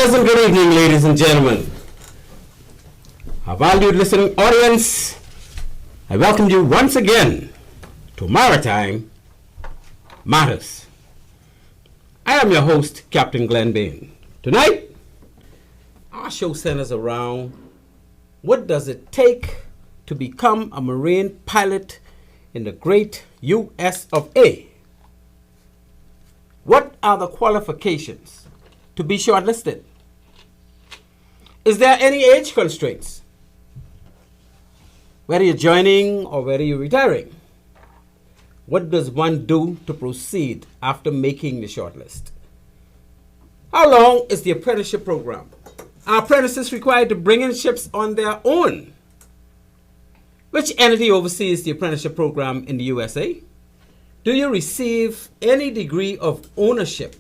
pleasant good evening, ladies and gentlemen. Our valued listening audience, I welcome you once again to Maritime Matters. I am your host, Captain Glenn Bain. Tonight, our show centers around what does it take to become a Marine pilot in the great U.S. of A. What are the qualifications to be shortlisted? Is there any age constraints? Whether you're joining or whether you're retiring, what does one do to proceed after making the shortlist? How long is the apprenticeship program? Are apprentices required to bring in ships on their own? Which entity oversees the apprenticeship program in the USA? Do you receive any degree of ownership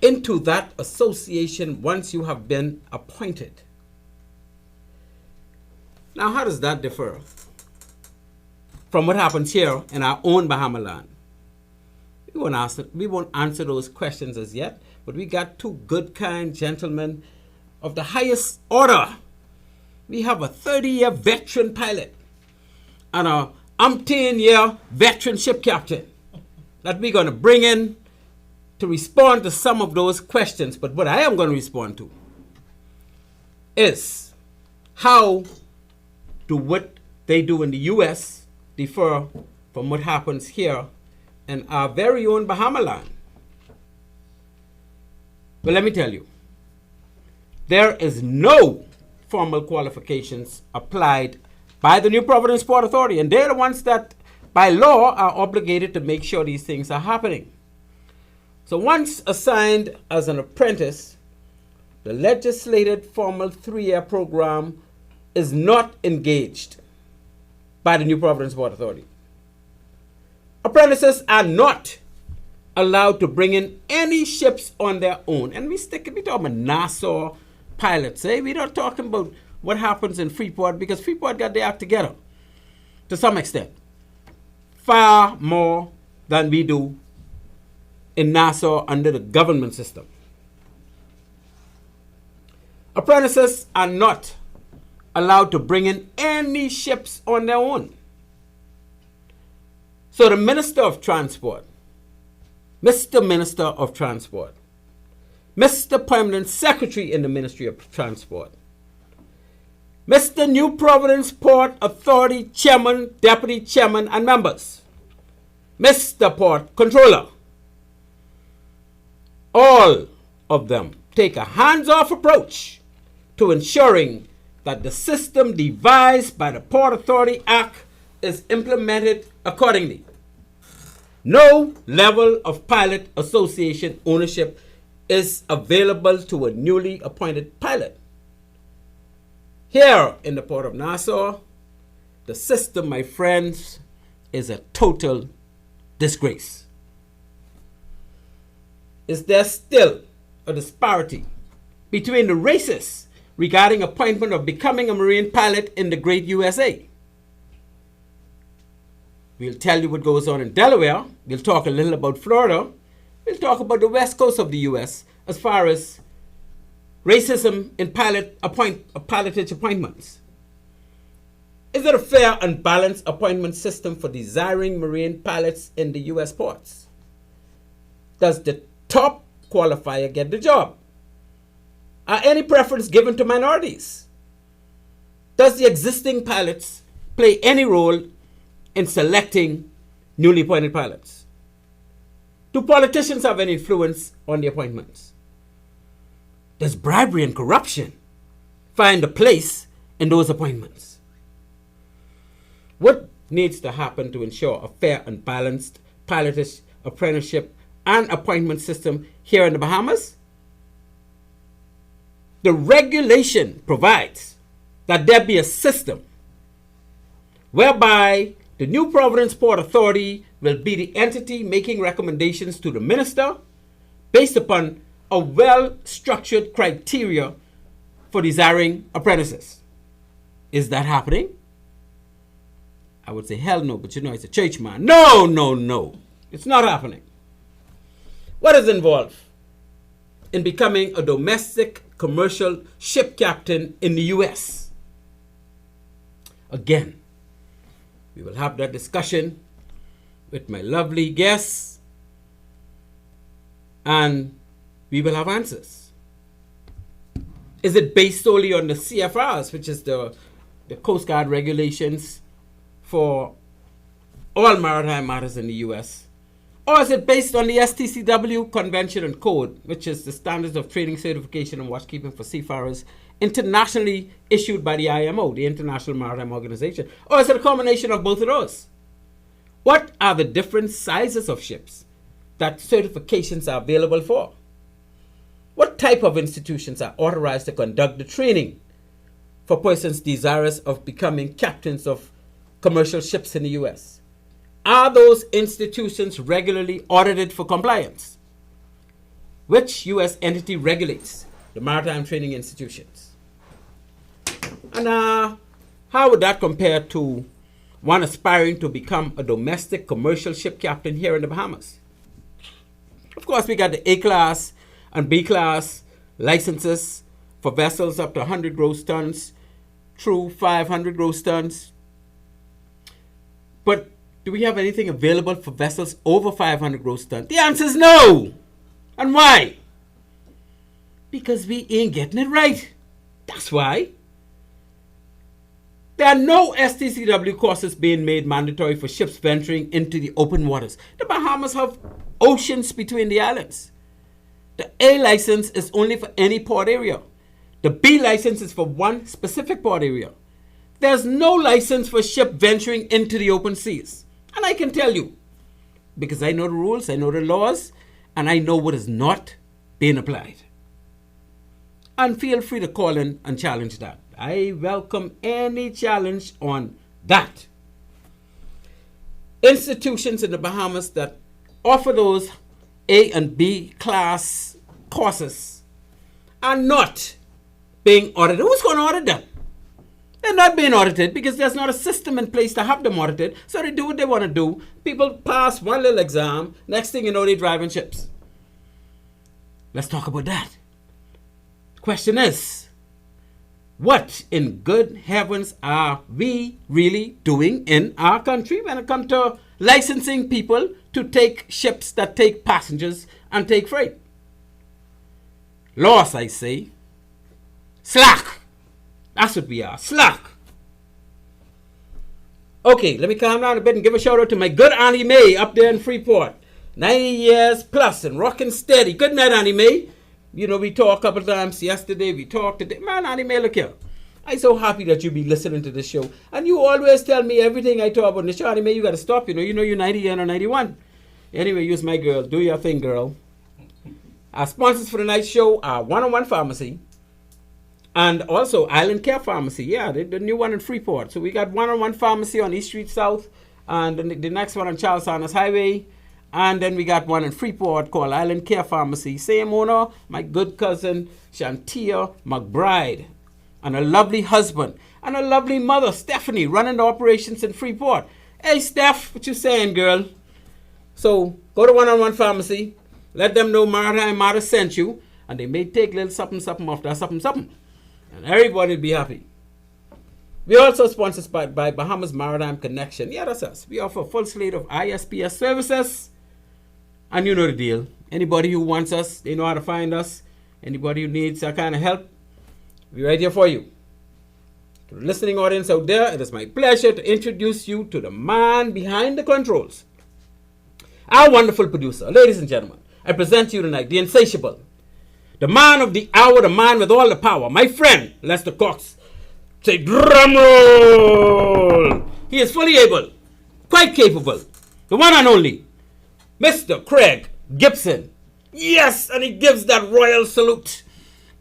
into that association once you have been appointed? Now, how does that differ from what happens here in our own Bahama land? We won't answer those questions as yet, but we got two good, kind gentlemen of the highest order. We have a 30-year veteran pilot and a umpteen-year veteran ship captain that we're going to bring in to respond to some of those questions. But what I am going to respond to is how do what they do in the U.S. differ from what happens here in our very own Bahama land? Well, let me tell you, there is no formal qualifications applied by the New Providence Port Authority, and they're the ones that by law are obligated to make sure these things are happening. So once assigned as an apprentice, the legislated formal 3-year program is not engaged by the New Providence Port Authority. Apprentices are not allowed to bring in any ships on their own. And we talking about Nassau pilots. We're not talking about what happens in Freeport, because Freeport got their act together to some extent. Far more than we do in Nassau under the government system. Apprentices are not allowed to bring in any ships on their own. So the Minister of Transport, Mr. Minister of Transport, Mr. Permanent Secretary in the Ministry of Transport, Mr. New Providence Port Authority Chairman, Deputy Chairman, and members, Mr. Port Controller, all of them take a hands-off approach to ensuring that the system devised by the Port Authority Act is implemented accordingly. No level of pilot association ownership is available to a newly appointed pilot. Here in the Port of Nassau, the system, my friends, is a total disgrace. Is there still a disparity between the races regarding appointment of becoming a Marine pilot in the great USA? We'll tell you what goes on in Delaware. We'll talk a little about Florida. We'll talk about the west coast of the U.S. as far as racism in pilotage appointments. Is it a fair and balanced appointment system for desiring Marine pilots in the U.S. ports? Does the top qualifier get the job? Are any preference given to minorities? Does the existing pilots play any role in selecting newly appointed pilots? Do politicians have any influence on the appointments? Does bribery and corruption find a place in those appointments? What needs to happen to ensure a fair and balanced pilotage, apprenticeship, and appointment system here in the Bahamas? The regulation provides that there be a system whereby the New Providence Port Authority will be the entity making recommendations to the minister based upon a well-structured criteria for desiring apprentices. Is that happening? I would say hell no, but you know it's a church man. No. It's not happening. What is involved in becoming a domestic commercial ship captain in the U.S.? Again, we will have that discussion with my lovely guests, and we will have answers. Is it based solely on the CFRs, which is the Coast Guard regulations for all maritime matters in the U.S.? Or is it based on the STCW Convention and Code, which is the Standards of Training, Certification, and Watchkeeping for Seafarers, internationally issued by the IMO, the International Maritime Organization? Or is it a combination of both of those? What are the different sizes of ships that certifications are available for? What type of institutions are authorized to conduct the training for persons desirous of becoming captains of commercial ships in the U.S.? Are those institutions regularly audited for compliance? Which U.S. entity regulates the maritime training institutions? And how would that compare to one aspiring to become a domestic commercial ship captain here in the Bahamas? Of course, we got the A-class and B-class licenses for vessels up to 100 gross tons through 500 gross tons. But do we have anything available for vessels over 500 gross tons? The answer is no. And why? Because we ain't getting it right. That's why. There are no STCW courses being made mandatory for ships venturing into the open waters. The Bahamas have oceans between the islands. The A license is only for any port area. The B license is for one specific port area. There's no license for ship venturing into the open seas. And I can tell you, because I know the rules, I know the laws, and I know what is not being applied. And feel free to call in and challenge that. I welcome any challenge on that. Institutions in the Bahamas that offer those A and B class courses are not being audited. Who's going to audit them? They're not being audited because there's not a system in place to have them audited. So they do what they want to do. People pass one little exam. Next thing you know, they're driving ships. Let's talk about that. The question is, what in good heavens are we really doing in our country when it comes to licensing people to take ships that take passengers and take freight? Loss, I say. Slack. That's what we are. Slack. Okay, let me calm down a bit and give a shout out to my good Auntie May up there in Freeport. 90 years plus and rocking steady. Good night, Auntie May. You know, we talked a couple of times yesterday. We talked today. Man, Auntie May, look here. I'm so happy that you be listening to this show. And you always tell me everything I talk about in the show. Auntie May, you got to stop. You know you're 90 and 91. Anyway, use my girl. Do your thing, girl. Our sponsors for the night show are One-on-One Pharmacy. And also Island Care Pharmacy. Yeah, the new one in Freeport. So we got One-on-One Pharmacy on East Street South. And the next one on Charles Sanders Highway. And then we got one in Freeport called Island Care Pharmacy. Same owner, my good cousin, Shantia McBride. And a lovely husband. And a lovely mother, Stephanie, running the operations in Freeport. Hey, Steph, what you saying, girl? So go to One-on-One Pharmacy. Let them know Maritime Matters sent you. And they may take a little something off that something. And everybody will be happy. We also sponsored by Bahamas Maritime Connection. Yeah, that's us. We offer a full slate of ISPS services. And you know the deal. Anybody who wants us, they know how to find us. Anybody who needs that kind of help, we're right here for you. To the listening audience out there, it is my pleasure to introduce you to the man behind the controls. Our wonderful producer. Ladies and gentlemen, I present to you tonight the insatiable, the man of the hour, the man with all the power, my friend, Lester Cox. Say drum roll. He is fully able, quite capable, the one and only, Mr. Craig Gibson. Yes, and he gives that royal salute.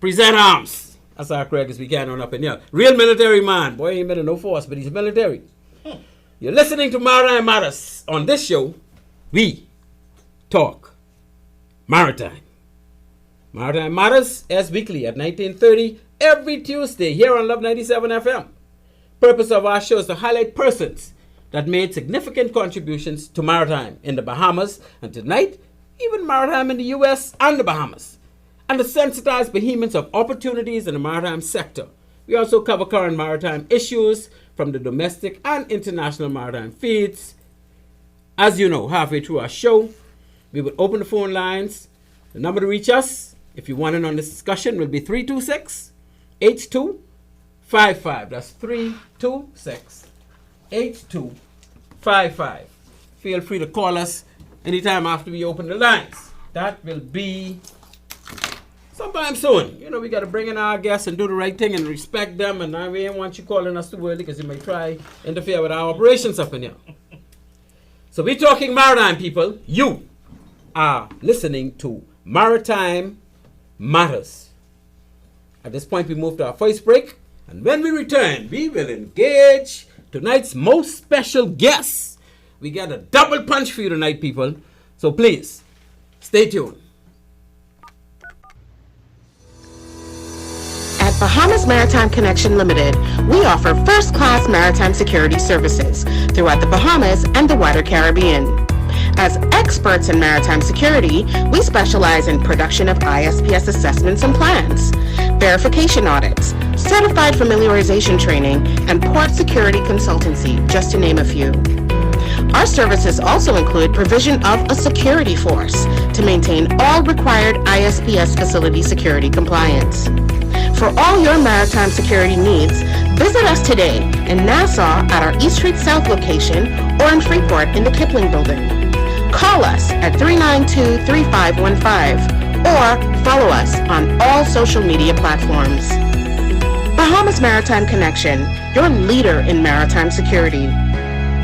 Present arms. That's how Craig is we can on up in here. Real military man. Boy, he ain't been in no force, but he's military. You're listening to Maritime Matters. On this show, we talk maritime. Maritime Matters airs weekly at 19:30 every Tuesday here on Love 97 FM. Purpose of our show is to highlight persons that made significant contributions to maritime in the Bahamas, and tonight, even maritime in the U.S. and the Bahamas. and to sensitize Bahamians of opportunities in the maritime sector. We also cover current maritime issues from the domestic and international maritime feeds. As you know, halfway through our show, we will open the phone lines. The number to reach us, if you want in on this discussion, will be 326-8255. That's 326-8255. Feel free to call us anytime after we open the lines. That will be sometime soon. You know, we got to bring in our guests and do the right thing and respect them. And we don't want you calling us too early because you may try interfere with our operations up in here. So we're talking maritime, people. You are listening to Maritime Matters. At this point, we move to our first break. And when we return, we will engage tonight's most special guest. We got a double punch for you tonight, people. So please, stay tuned. At Bahamas Maritime Connection Limited, we offer first-class maritime security services throughout the Bahamas and the wider Caribbean. As experts in maritime security, we specialize in production of ISPS assessments and plans, verification audits, certified familiarization training, and port security consultancy, just to name a few. Our services also include provision of a security force to maintain all required ISPS facility security compliance. For all your maritime security needs, visit us today in Nassau at our East Street South location or in Freeport in the Kipling Building. Call us at 392-3515 or follow us on all social media platforms. Bahamas Maritime Connection, your leader in maritime security.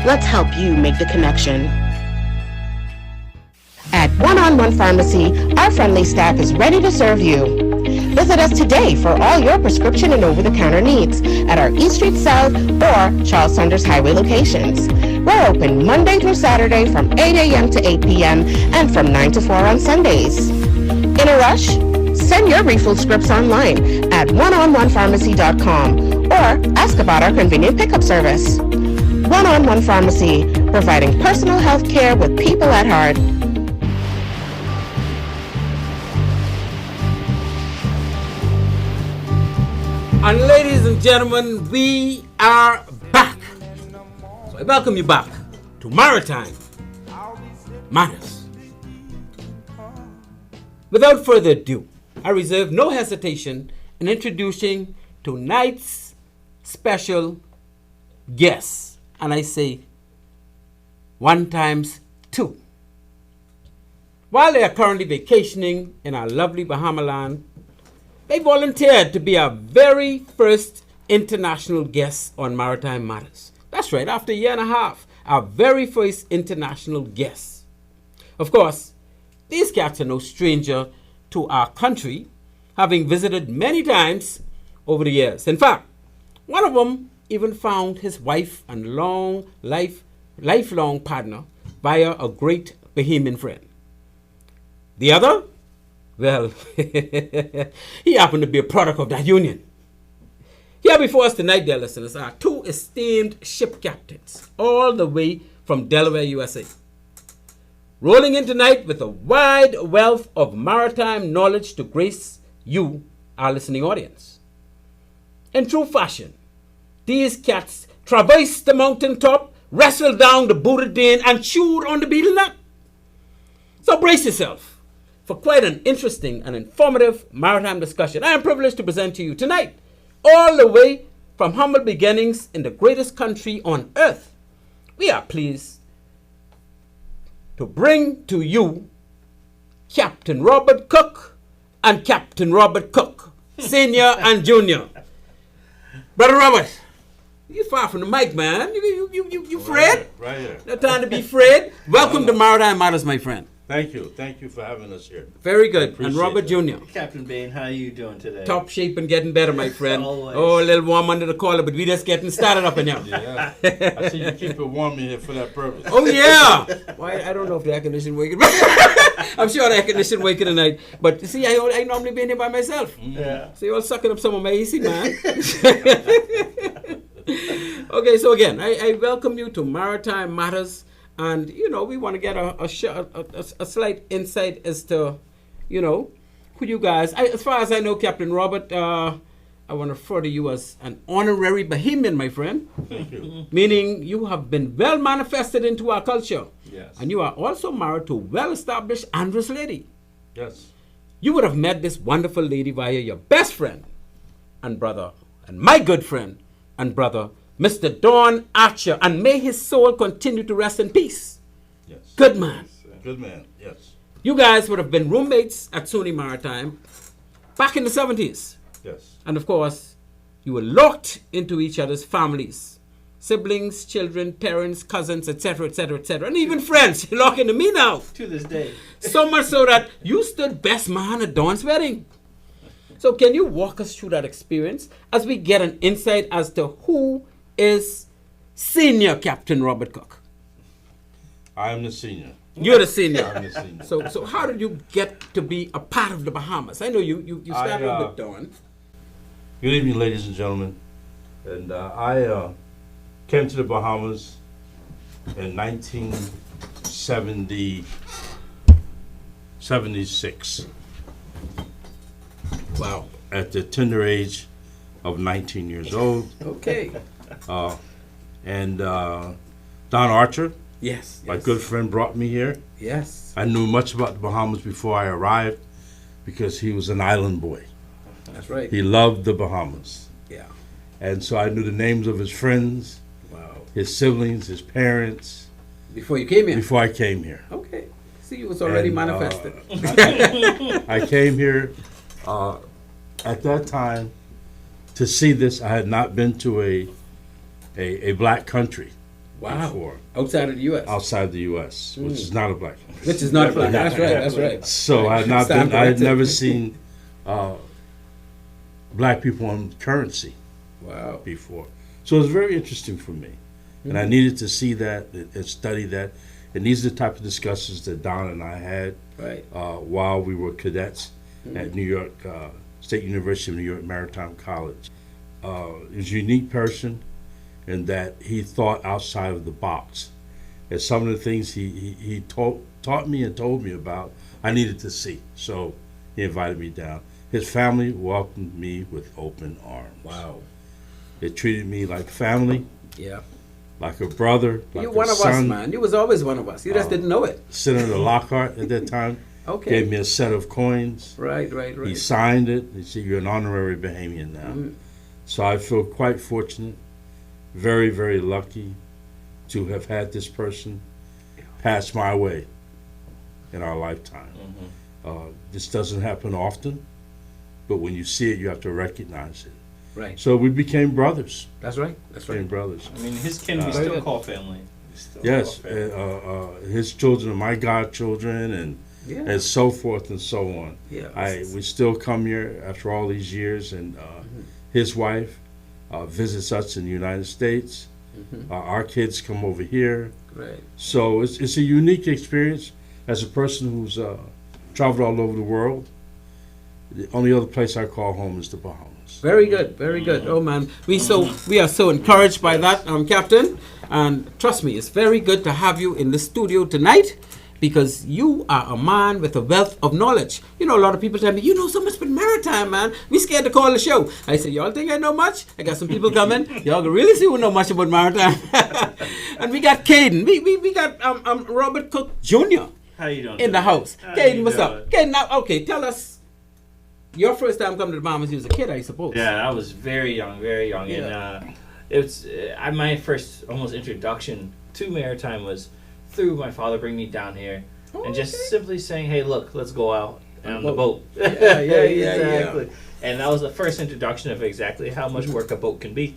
Let's help you make the connection. At One-on-One Pharmacy, our friendly staff is ready to serve you. Visit us today for all your prescription and over-the-counter needs at our East Street South or Charles Saunders Highway locations. We're open Monday through Saturday from 8 a.m. to 8 p.m. and from 9 to 4 on Sundays. In a rush? Send your refill scripts online at oneononepharmacy.com or ask about our convenient pickup service. One-on-One Pharmacy, providing personal health care with people at heart. And ladies and gentlemen, we are back. So I welcome you back to Maritime Matters. Without further ado, I reserve no hesitation in introducing tonight's special guest. And I say 1 times 2. While they are currently vacationing in our lovely Bahamaland, they volunteered to be our very first international guest on Maritime Matters. That's right, after a year and a half, our very first international guest. Of course, these cats are no stranger to our country, having visited many times over the years. In fact, one of them even found his wife and lifelong partner via a great Bahamian friend. The other? Well, he happened to be a product of that union. Here before us tonight, dear listeners, are 2 esteemed ship captains, all the way from Delaware, USA. Rolling in tonight with a wide wealth of maritime knowledge to grace you, our listening audience. In true fashion, these cats traversed the mountaintop, wrestled down the Buddha Dane, and chewed on the beetle nut. So brace yourself for quite an interesting and informative maritime discussion I am privileged to present to you tonight, all the way from humble beginnings in the greatest country on earth. We are pleased to bring to you Captain Robert Cook and Captain Robert Cook, Senior and Junior. Brother Robert, you far from the mic, man. You afraid? Right here. No time to be afraid. Welcome to Maritime Matters, my friend. Thank you. Thank you for having us here. Very good. And Appreciate Robert it. Jr. Captain Bain, how are you doing today? Top shape and getting better, my friend. Always. Oh, a little warm under the collar, but we just getting started up in here. Yeah. I see you keep it warm in here for that purpose. Oh, yeah. Why? I don't know if the air conditioning working. I'm sure the air conditioning working tonight. But see, I normally be in here by myself. Yeah. So you're all sucking up some of my AC, man. Okay, so again, I welcome you to Maritime Matters. And, you know, we want to get a slight insight as to, you know, for you guys. As far as I know, Captain Robert, I want to refer to you as an honorary Bahamian, my friend. Thank you. Meaning you have been well manifested into our culture. Yes. And you are also married to a well-established Andrus lady. Yes. You would have met this wonderful lady via your best friend and brother, and my good friend and brother, Mr. Don Archer, and may his soul continue to rest in peace. Yes. Good man. Good man. Yes. You guys would have been roommates at SUNY Maritime back in the 70s. Yes. And of course, you were locked into each other's families. Siblings, children, parents, cousins, etc., etc., etc., and even friends. You're locked into me now. To this day. So much so that you stood best man at Dawn's wedding. So can you walk us through that experience as we get an insight as to who is Senior Captain Robert Cook? I am the senior. You're the senior. I'm the senior. So how did you get to be a part of the Bahamas? I know you started with Dawn. Good evening, ladies and gentlemen. And I came to the Bahamas in 1976 Wow. at the tender age of 19 years old. Okay. And Don Archer, Yes. my good friend, brought me here. Yes. I knew much about the Bahamas before I arrived because he was an island boy. That's right. He loved the Bahamas. Yeah. And so I knew the names of his friends, Wow. his siblings, his parents, Before you came here. before I came here. Okay. See, you was already And, manifested. I came here at that time to see this. I had not been to a black country Wow. before, Outside of the U.S. outside the U.S., which is not a black country. Which is not black. That's right. That's right. So I had not Stand been. I had corrected. never seen black people on currency Wow. before. So it was very interesting for me. And I needed to see that and study that. And these are the type of discussions that Don and I had Right. while we were cadets at New York State University of New York Maritime College. He was a unique person in that he thought outside of the box. And some of the things he taught me and told me about, I needed to see. So he invited me down. His family welcomed me with open arms. Wow. They treated me like family, Yeah. like a brother, like You're a one of us, son. man. You was always one of us. You just didn't know it. Senator Lockhart at that time Okay. gave me a set of coins. Right. He signed it. He said, "You're an honorary Bahamian now." So I feel quite fortunate, very, very lucky to have had this person pass my way in our lifetime. This doesn't happen often, but when you see it, you have to recognize it. Right. So we became brothers. That's right. That's Became right. brothers. I mean, his kin we Very still good. call family. We still Yes, call family. his children are my godchildren, and Yeah. so forth and so on. Yeah. We still come here after all these years, and his wife visits us in the United States. Our kids come over here, Right. so it's a unique experience as a person who's traveled all over the world. The only other place I call home is the Bahamas. Very good. Very good. Oh man, we are so encouraged by that, Captain. And trust me, it's very good to have you in the studio tonight, because you are a man with a wealth of knowledge. You know, a lot of people tell me, you know so much about maritime, man. We scared to call the show. I say, y'all think I know much? I got some people coming. Y'all can really see who know much about maritime. And we got Caden. We got Robert Cook Jr. How you doing? in the today? house. How Caden, you what's doing? up? Caden, now, okay, tell us. Your first time coming to the Bahamas, you was a kid, I suppose. Yeah, I was very young, and it's my first almost introduction to maritime was through my father bringing me down here, and just simply saying, "Hey, look, let's go out on the boat." Yeah. Exactly. And that was the first introduction of exactly how much work a boat can be.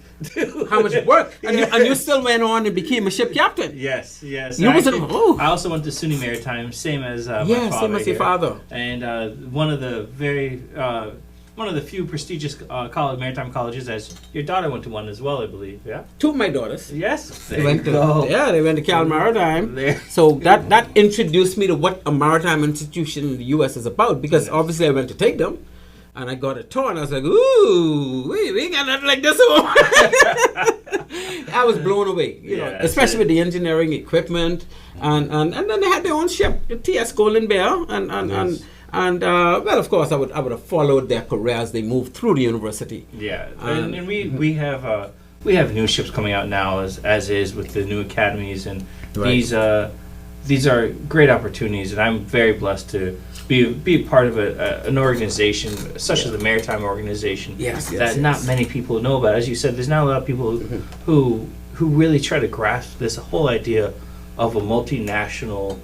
How much work? And you still went on and became a ship captain. Yes. You wasn't- Actually, oh. I also went to SUNY Maritime, same as my Yeah, father. same as your here. father. And one of the few prestigious maritime colleges, as your daughter went to one as well, I believe. Yeah. Two of my daughters. Yes. They went to Cal Maritime. There. So that introduced me to what a maritime institution in the U.S. is about, because obviously I went to take them. And I got a tour, and I was like, ooh, we ain't got nothing like this. I was blown away, you know, that's especially it. with the engineering equipment. And then they had their own ship, the TS Golden Bear. And And well, of course, I would have followed their career as they moved through the university. Yeah, and we have new ships coming out now as is with the new academies, and Right. these are great opportunities, and I'm very blessed to be part of an organization such as the Maritime Organization that not many people know about. As you said, there's not a lot of people who really try to grasp this whole idea of a multinational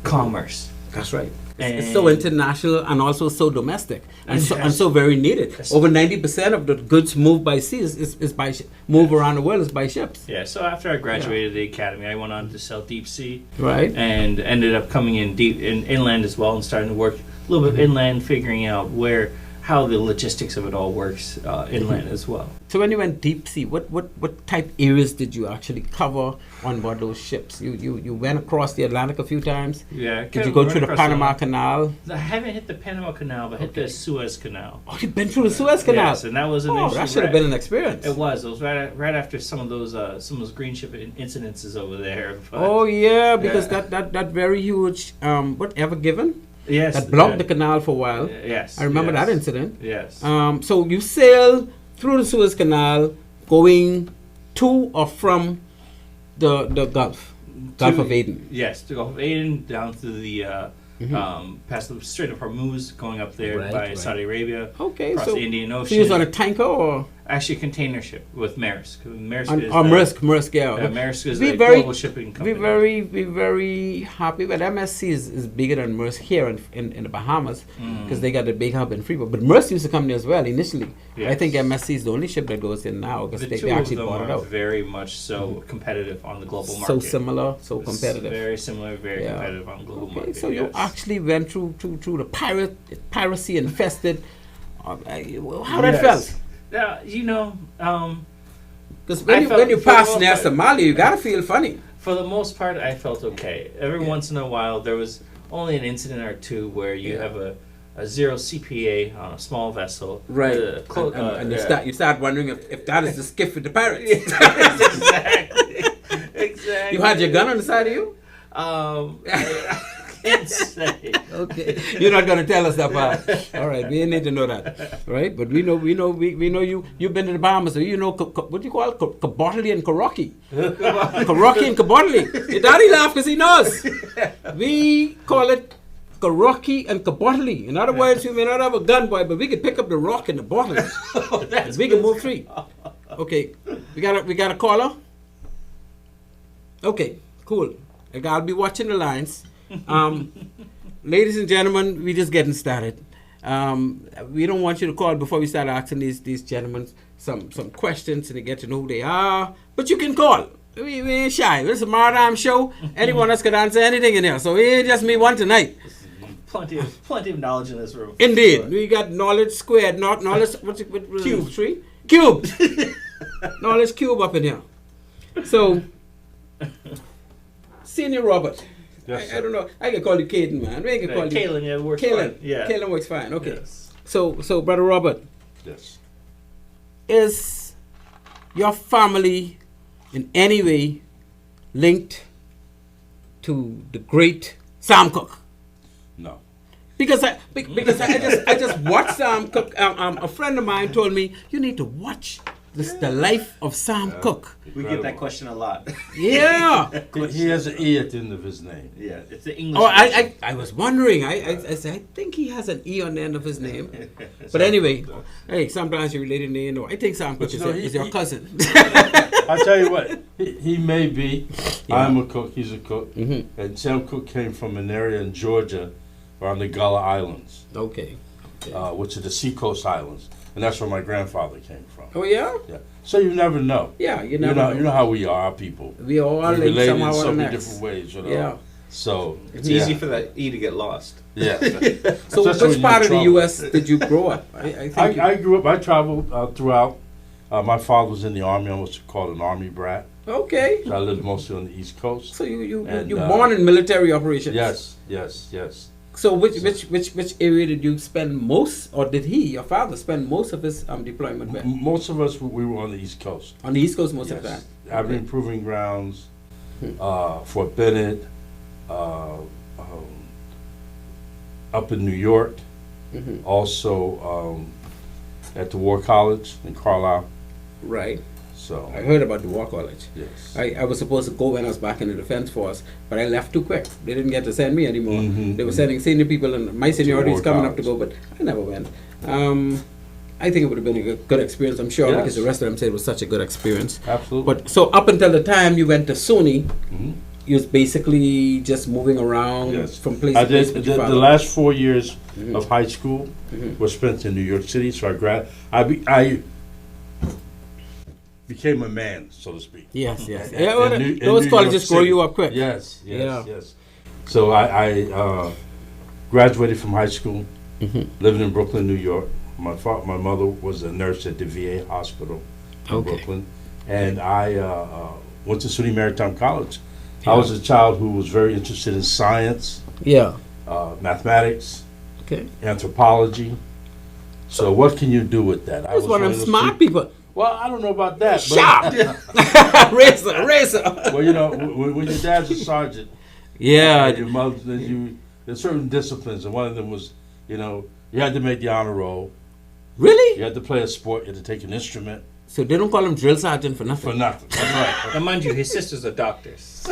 commerce. That's right. It's And- so international and also so domestic and so very needed. Yes. Over 90% of the goods moved by sea is by move around the world is by ships. Yeah, so after I graduated the academy, I went on to sell deep sea Right. and ended up coming in deep in inland as well and starting to work a little bit inland, figuring out how the logistics of it all works inland as well. So when you went deep sea, what type areas did you actually cover on board those ships? You went across the Atlantic a few times. Yeah, Did you go through the Panama Canal? I haven't hit the Panama Canal, but hit the Suez Canal. Oh, you've been through the Suez Canal. Yes, and that was an Oh, interesting that should have ride. been an experience. It was. It was right after some of those green ship incidences over there. But Oh yeah, because Yeah. that very huge whatever given yes, that blocked the canal for a while. Yes, I remember yes, that incident. Yes. So you sail through the Suez Canal, going to or from the Gulf of Aden. Yes, to Gulf of Aden down to the past the Strait of Hormuz, going up there Right, by right. Saudi Arabia, Okay, across so the Indian so Ocean. you was on a tanker or Actually, a container ship with Maersk. Maersk is Maersk, yeah. Maersk is We a very- global shipping company. We very happy. But MSC is bigger than Maersk here in the Bahamas because they got a big hub in Freeport. But Maersk used to come there as well initially. I Yes. think MSC is the only ship that goes in now because The they two of actually them bought it are out. very much so competitive on the global So market. similar, so It's competitive. Very similar, very Yeah. competitive on the global Okay, market. so you yes. actually went through the piracy infested. How that felt? Yeah, Because I felt when you for the pass most near part- Somalia, you gotta feel funny. for the most part, I felt okay. Every once in a while, there was only an incident or two where you Yeah. have a zero CPA on a small vessel. Right. And you start wondering if that is the skiff with the pirates. exactly. Exactly. You had your gun on the side of you? I can't say. Okay. You're not gonna tell us that part. All right, we need to know that. Right? But we know you've been to the Bahamas, so you know what do you call it? Kabotli and Karoki. Karoki and Kabotli. Your daddy laugh because he knows. We call it Karoki and Kabotli. In other words, we may not have a gun, boy, but we can pick up the rock in the bottle. That's We can move free. Okay. We got a caller? Okay, cool. I'll be watching the lines. Ladies and gentlemen, we're just getting started. We don't want you to call before we start asking these gentlemen some questions and to get to know who they are. But you can call. We ain't shy. This is a maritime show. Anyone else could answer anything in here. So it ain't just me one tonight. plenty of knowledge in this room. Indeed. Sure. We got knowledge squared, not knowledge what Cube. Three? Cube. Knowledge cube up in here. So Senior Robert. Yes, I don't know. I can call you Caden, man. We can call you Kalen, yeah, works Kalen. fine. Yeah. Kalen works fine. Okay. Yes. So Brother Robert, Yes. is your family in any way linked to the great Sam Cooke? No. Because I just watched Sam Cooke. A friend of mine told me you need to watch the life of Sam Cooke. We get that question a lot. Yeah. He has an E at the end of his name. Yeah, it's the English. Oh, version. I was wondering. I said I think he has an E on the end of his name. But anyway, hey, sometimes you're related to you know. I think Sam Cooke you know, is your cousin. I tell you what, he may be. Yeah. I'm a cook. He's a cook. And Sam Cooke came from an area in Georgia, around the Gullah Islands, Okay. which are the seacoast islands, and that's where my grandfather came from. Oh yeah. Yeah. So you never know. Yeah, you You never know, know. you know how we are, our people. We all We're linked related somehow in or so the many next. different ways, you know. Yeah. So It's easy for that E to get lost. Yeah. So Especially which when part of you're the in U.S. did you grow up? I think. I grew up. I traveled throughout. My father was in the army. I was called an army brat. Okay. So I lived mostly on the East Coast. So you And, born in military operations? Yes. So which area did you spend most, or did your father spend most of his deployment with? Most of us, we were on the East Coast. On the East Coast most of Yes. that. Abilene Proving Grounds, Fort Bennett, up in New York, also at the War College in Carlisle. Right. So, I heard about the War College. yes. I was supposed to go when I was back in the Defense Force, but I left too quick. They didn't get to send me anymore. They were sending senior people, and my seniority is War coming up to College. go, but I never went. I think it would have been a good experience, I'm sure, Yes. because the rest of them said it was such a good experience. Absolutely. But so up until the time you went to SUNY, Mhm. you was basically just moving around Yes. from place I to place did with your the father. last 4 years of high school were spent in New York City. So I became a man, so to speak. Yes, yes. In- Yeah, well, in New- in those New colleges York grow City. you up quick. Yes, yes, Yeah. yes. So I graduated from high school, living in Brooklyn, New York. My mother was a nurse at the VA hospital in Okay. Brooklyn, and I went to SUNY Maritime College. I was a child who was very interested in science, Yeah. mathematics, Okay. anthropology. So what can you do with that? I was one of them those smart people. people. Well, I don't know about that. Sharp. Racer. Well, you know, when your dad's a sergeant, Yeah. and your mother, there's certain disciplines, and one of them was, you know, you had to make the honor roll. Really? You had to play a sport. You had to take an instrument So they don't call him drill sergeant for nothing. for nothing. That's right. Now, mind you, his sisters are doctors.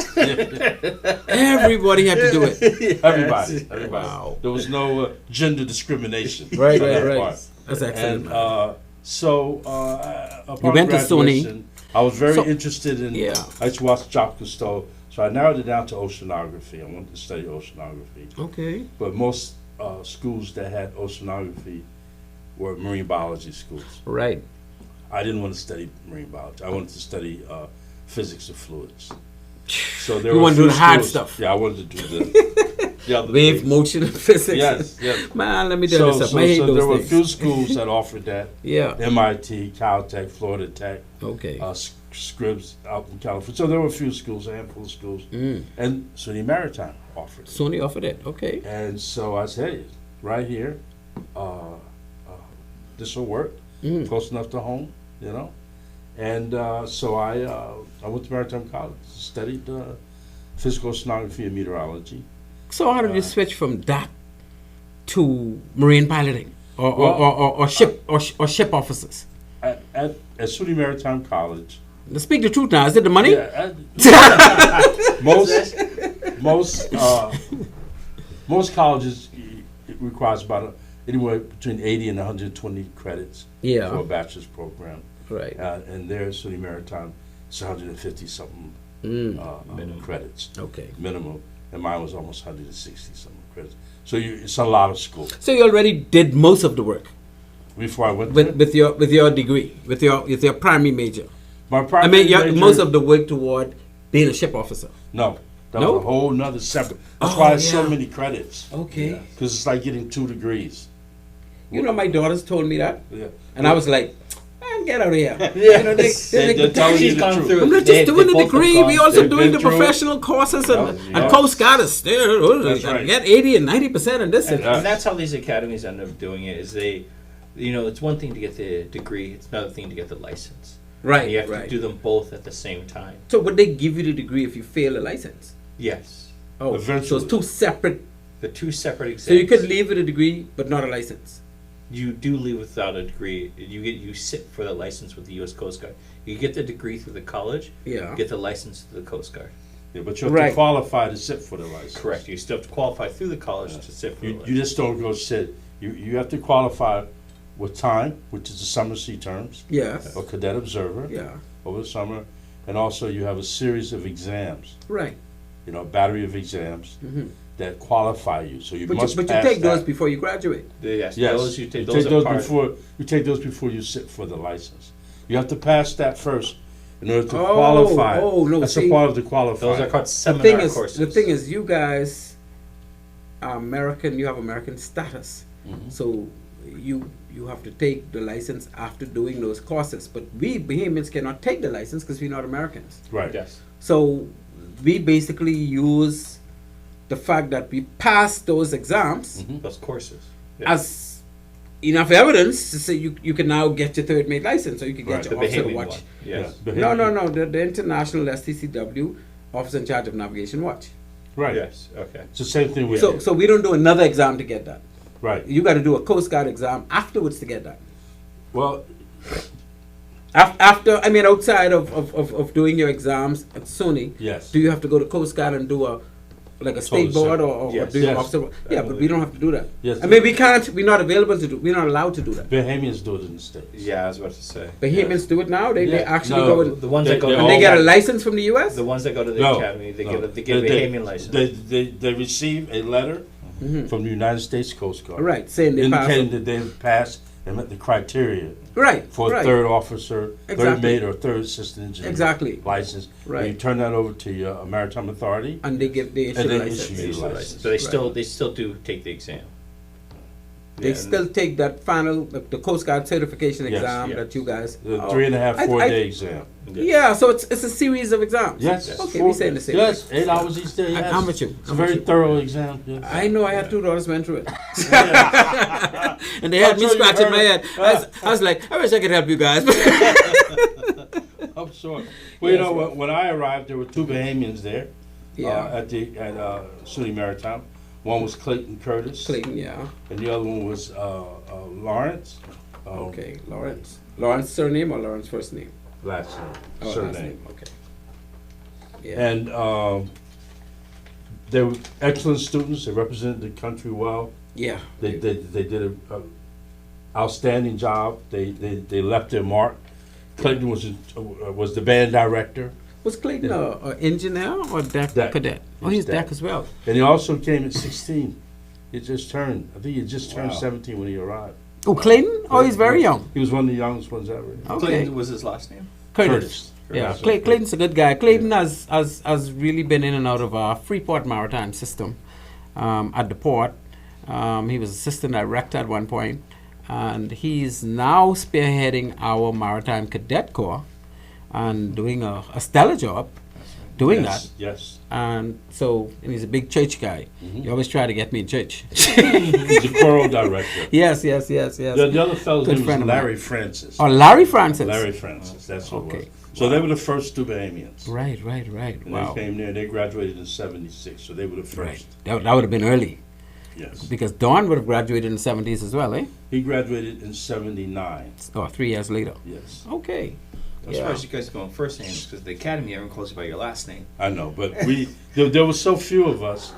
Everybody had to do it. Everybody. Wow. There was no gender discrimination. Right, on right, that right. part. That's excellent. And so, upon went to SUNY. graduation, I was very So- interested in. Yeah. I used to watch Jacques Cousteau, so I narrowed it down to oceanography. I wanted to study oceanography, Okay. but most schools that had oceanography were marine biology schools. Right. I didn't want to study marine biology. I wanted to study physics of fluids. So there You were wanted to a do few the hard schools- stuff. Yeah, I wanted to do the other Wave, things. motion, and physics. Yes, yes. Man, let me tell you So, something. I hate so those there were a things. few schools that offered that. Yeah. MIT, Caltech, Florida Tech, Okay. Scripps out in California. So there were a few schools, a handful of schools. And SUNY Maritime offered it. Sony offered it. Okay. And so I said, hey, right here, this will work, close enough to home, you know. And so I went to Maritime College, studied physical oceanography and meteorology. So how did you switch from that to marine piloting or Well, ship officers? At SUNY Maritime College, Now speak the truth now. Is it the money? most colleges it requires about anywhere between 80 and 120 credits Yeah. for a bachelor's program. Right. And there at SUNY Maritime, it's 150 something credits Okay. minimum, and mine was almost 160 something credits. So it's a lot of school. So you already did most of the work Before I went there, with your degree, with your primary major. my I primary mean, major, most of the work toward being a ship officer. no, that No? was a whole nother separate. That's Oh, why it's so yeah. many credits. Okay. Because it's like getting 2 degrees. You know, my daughters told me that, Yeah. and I was like, man, get out of here. Yeah. You know, They're telling you She's the gone truth. through I'm it. not just doing the both have degree. gone We also They've doing been the through it. professional courses, and Yeah. Coast Guard is still That's right. get 80 and 90% in this. And, Yeah. and that's how these academies end up doing it. Is they, it's one thing to get the degree, it's another thing to get the license. Right, You have right. to do them both at the same time. So would they give you the degree if you fail a license? Yes, Oh, so Eventually. it's two separate. the two separate exams. So you could leave with a degree, but not a license. You do leave without a degree. You sit for the license with the U.S. Coast Guard. You get the degree through the college. Yeah. You get the license through the Coast Guard. Yeah, but you have Right. to qualify to sit for the license. Correct. You still have to qualify through the college to sit for the You license. just don't go sit. You have to qualify with time, which is the summer sea terms, Yes. or cadet observer Yeah. over the summer, and also you have a series of exams. Right. A battery of exams that qualify you. So you But must you pass take those that. before you graduate. Yes, Yes, those you take. you Those take are those part. before you take those before you sit for the license. You have to pass that first in order to Oh, qualify. oh, no, That's see, a part of the qualifying. Those are called The seminar thing is, courses. the thing is, you guys are American. You have American status, so you have to take the license after doing those courses. But we Bahamians cannot take the license because we're not Americans. Right. Yes. So we basically use the fact that we passed those exams Those courses. Yeah. as enough evidence to say you can now get your third mate license, or you can get Right. your the officer Bahamian watch. one. Yes. Yeah. No. The international STCW, officer in charge of navigation watch. Right. Yes. Okay. It's the same thing we So we don't do another exam to get that. right. You got to do a Coast Guard exam afterwards to get that. Well, After, I mean, outside of doing your exams at SUNY, yes. do you have to go to Coast Guard and do a state Totally board separate. or Yes. do you Yes. officer? Yeah, but we don't have to do that. Yes. I mean, we can't. We're not available to do. We're not allowed to do that. Bahamians do it in the States. Yeah, I was about to say. Bahamians do it now. They Yeah. actually No. go and, The ones that go They- to and they all- get a license from the U.S. the ones that go to the No, academy, they no. give a Bahamian license. They receive a letter from the United States Coast Guard. Right, saying they pass. Indicating that they've passed and met the criteria Right, for a right. third officer, third Exactly. mate, or third assistant engineer Exactly. license. Right. And you turn that over to your Maritime Authority. And they issue And the they license. issue you the License. license. So they still do take the exam. They Yeah, still take that final, the Coast Guard certification Yes, exam yeah. that you guys. The oh, 3.5, I- 4 day exam. Yeah, so it's a series of exams. Yes. Okay, Four- we saying the same. Yes, 8 hours each day. Yes. I'm with you. It's a I'm very with you. thorough exam. Yes. I know I had two daughters went through it. And they had me I'm sure you scratching my heard head. I was like, I wish I could help you guys. I'm sure. Well, you know, when I arrived, there were 2 Bahamians there Yeah. at SUNY Maritime. One was Clayton Curtis, Clayton, yeah. and the other one was Lawrence. Okay, Lawrence. Lawrence surname or Lawrence first name? Last name, Oh, last surname. name. Okay. Yeah. And they were excellent students. They represented the country well. Yeah. They did a outstanding job. They left their mark. Clayton was the band director, Was Clayton an engineer or deck Deck. cadet? Oh, He's he's deck deck. as well. and he also came at 16. He just turned. I think he just turned Wow. 17 when he arrived. Oh, Clayton? Oh, he's very young. He was one of the youngest ones ever. Okay. Clayton was his last name. Curtis. Yeah, Clayton's a good guy. Clayton has really been in and out of our Freeport maritime system at the port. He was assistant director at one point, and he's now spearheading our maritime cadet corps and doing a stellar job doing Yes, that. yes. And so, and he's a big church guy. You always try to get me in church. He's a choral director. Yes. The other fellow's Good name was friend of mine. Larry Francis. Oh, Larry Francis. Larry Francis, that's what it Okay. was. So they were the first 2 Bahamians. Right. And Wow. they came there, they graduated in 76, so they were the Right. first. That would have been early. Yes. Because Don would have graduated in the 70s as well, eh? He graduated in 79, Oh, 3 years later. yes. Okay. I'm Yeah. surprised you guys are going first names because the academy everyone calls you by your last name. I know, but there were so few of us,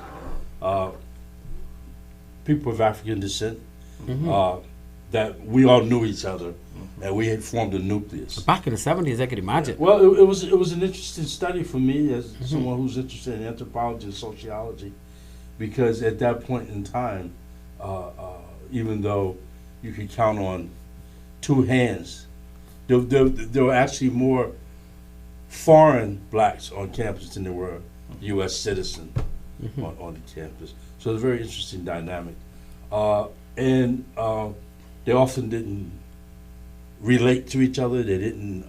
people of African descent, that we all knew each other, and we had formed a nucleus. Back in the 70s, I could imagine. Well, it was an interesting study for me as someone who's interested in anthropology and sociology, because at that point in time, even though you could count on 2 hands, there were actually more foreign blacks on campus than there were U.S. citizens on the campus. So it's a very interesting dynamic. And they often didn't relate to each other. They didn't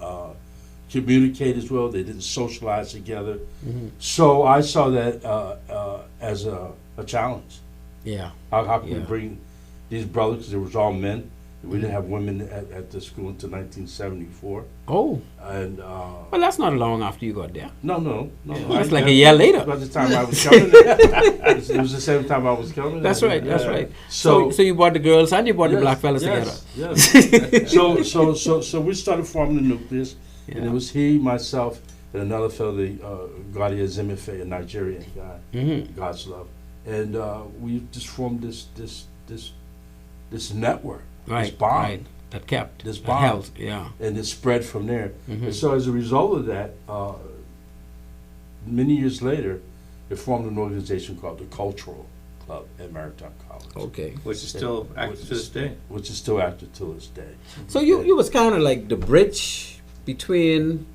communicate as well. They didn't socialize together. So I saw that as a challenge. Yeah. How can we Yeah. bring these brothers, because it was all men. We didn't have women at the school until 1974. Oh, And well, that's not long after you got there. no. That's like a year later. By the time I was coming there, it was the same time I was coming. That's right. That's Yeah. right. So you brought the girls and you brought the Yes, black fellas yes, together. Yes. So we started forming the nucleus, and Yeah. it was he, myself, and another fellow, the Gadia Zemefe, a Nigerian guy, God's love, and we just formed this network, this bond, Right. That kept. This that bond. held. Yeah. and it spread from there. And so as a result of that, many years later, it formed an organization called the Cultural Club at Maritime College. Okay. Which is still active to this day. Which is still active to this day. So you was kind of like the bridge between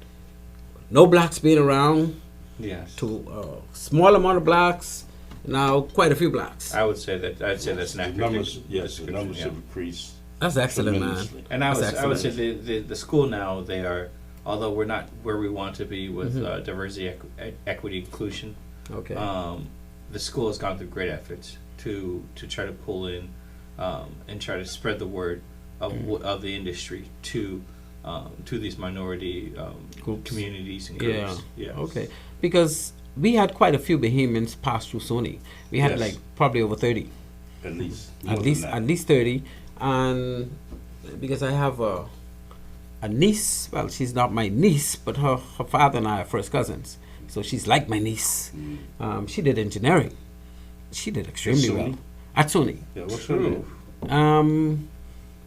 no blacks being around Yes. to a small amount of blacks, now quite a few blacks. I'd say that's an The accurate numbers, description, yes, the numbers yeah. have increased That's excellent, man. tremendously. And That's I would say excellent. the school now, they are, although we're not where we want to be with diversity, equity, inclusion, Okay. the school has gone through great efforts to try to pull in and try to spread the word of the industry to these minority Groups. communities and Yeah. groups. Yeah. Okay. Because we had quite a few Bahamians pass through SUNY. We had Yes. like probably over 30, At least. at least 30, and because I have a niece. Well, she's not my niece, but her father and I are first cousins, so she's like my niece. She did engineering. She did extremely SUNY? well at SUNY. Yeah, what's her name?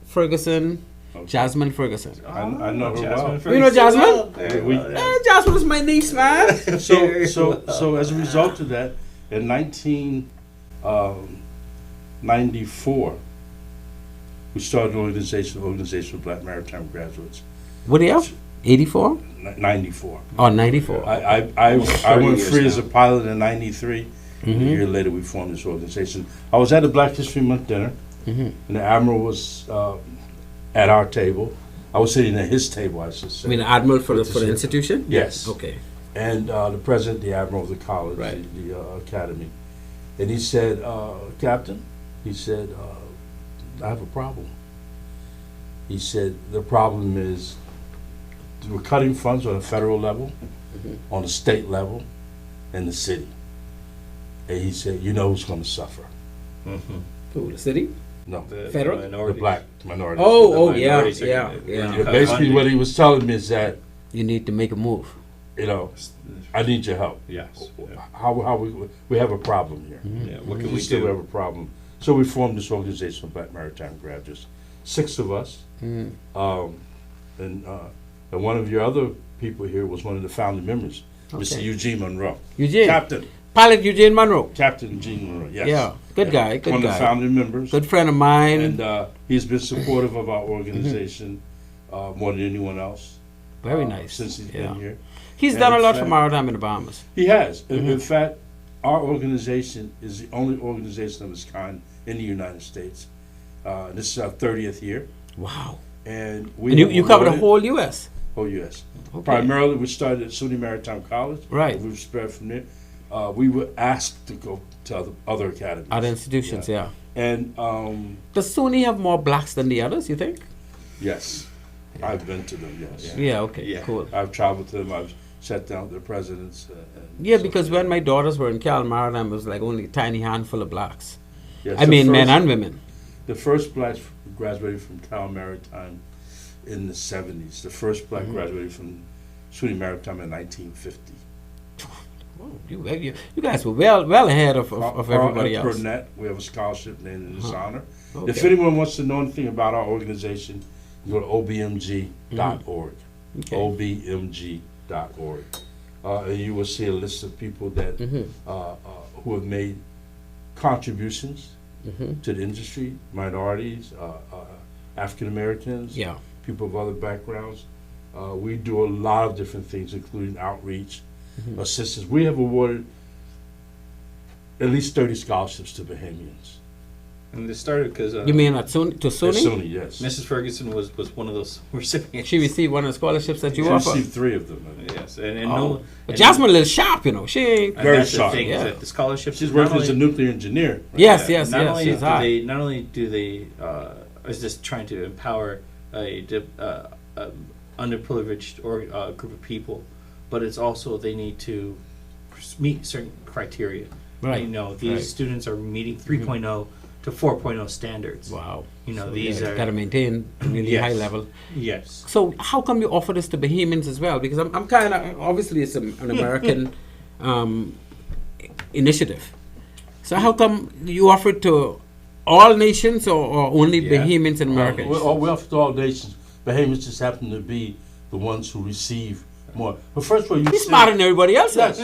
Ferguson, Okay. Jasmine Ferguson. I know her well. You know Jasmine? We- Jasmine was my niece, man. So as a result of that, in 1994, we started an organization of Black Maritime Graduates. What do you have? 84? 94. Oh, 94. I 30 went years free now. as a pilot in 93. A year later, we formed this organization. I was at a Black History Month dinner, and the Admiral was at our table. I was sitting at his table, I should say. I mean, Admiral for the institution? Yes. Okay. And the president, the admiral of the college, Right. the academy. And he said, Captain, he said, I have a problem. He said, the problem is we're cutting funds on a federal level, on a state level, and the city. And he said, you know who's going to suffer? Who, the city? No, Federal? the black minority. Oh, The yeah, minorities are yeah, gonna- yeah. But basically what he was telling me is that, You need to make a move. you know, I need your help. Yes. Yeah. How we have a problem here. Yeah. What can We we still have do? a problem. So we formed this organization of Black Maritime Graduates, 6 of us. And one of your other people here was one of the founding members, Mr. Okay. Eugene Monroe. Eugene. Captain Pilot Eugene Monroe. Captain Eugene Monroe, yes. Yeah, good guy, good One of guy. the founding members. Good friend of mine. And he's been supportive of our organization more than anyone else. Very nice. Since he's Yeah. been here. He's And done a in lot for fact- Maritime in the Bahamas. He has. In fact, our organization is the only organization of its kind in the United States. This is our 30th year. Wow. And we And you, have you cover the awarded- whole U.S. Oh, yes. Okay. Primarily, we started at SUNY Maritime College. Right. We've spread from there. We were asked to go to other academies. Other institutions, yeah. And, Does SUNY have more blacks than the others, you think? yes, I've been to them, yes. Yeah, okay, Yeah. cool. I've traveled to them. I've sat down with their presidents. And Yeah, so because forth. when my daughters were in Cal Maritime, it was like only a tiny handful of blacks. Yes, I the mean, men first- and women. The first blacks graduated from Cal Maritime in the 70s. The first black graduated from SUNY Maritime in 1950. Oh, you guys were well ahead of everybody else. Burnett, we have a scholarship named in his honor. Okay. If anyone wants to know anything about our organization, you go to obmg.org. Okay. obmg.org. And you will see a list of people that who have made contributions to the industry, minorities, African Americans, Yeah. people of other backgrounds. We do a lot of different things, including outreach, assistance. We have awarded at least 30 scholarships to Bahamians. And this started because You mean at SUNY, to At SUNY? SUNY, yes. Mrs. Ferguson was one of those recipients. She received one of the scholarships that you We offer. received 3 of them. Yes, and Oh. no. But and- Jasmine a little sharp, you know. She ain't. and Very that's sharp. the thing, Yeah. is that the scholarships. She's not working as a only- nuclear engineer. Yes, Yeah, yes, not yes. only She's do hot. they not only do they is just trying to empower a underprivileged or group of people, but it's also they need to meet certain criteria. Right. You know, these right. students are meeting 3.0 to 4.0 standards. Wow. You know, So, these yeah, are gotta maintain a really Yes. high level. yes. So how come you offer this to Bahamians as well? Because I'm kind of obviously it's an American initiative. So how come you offer it to all nations or only Yeah. Bahamians and Americans? We offer to all nations. Bahamians just happen to be the ones who receive more. But first of all, He's smarter than everybody else. Yes.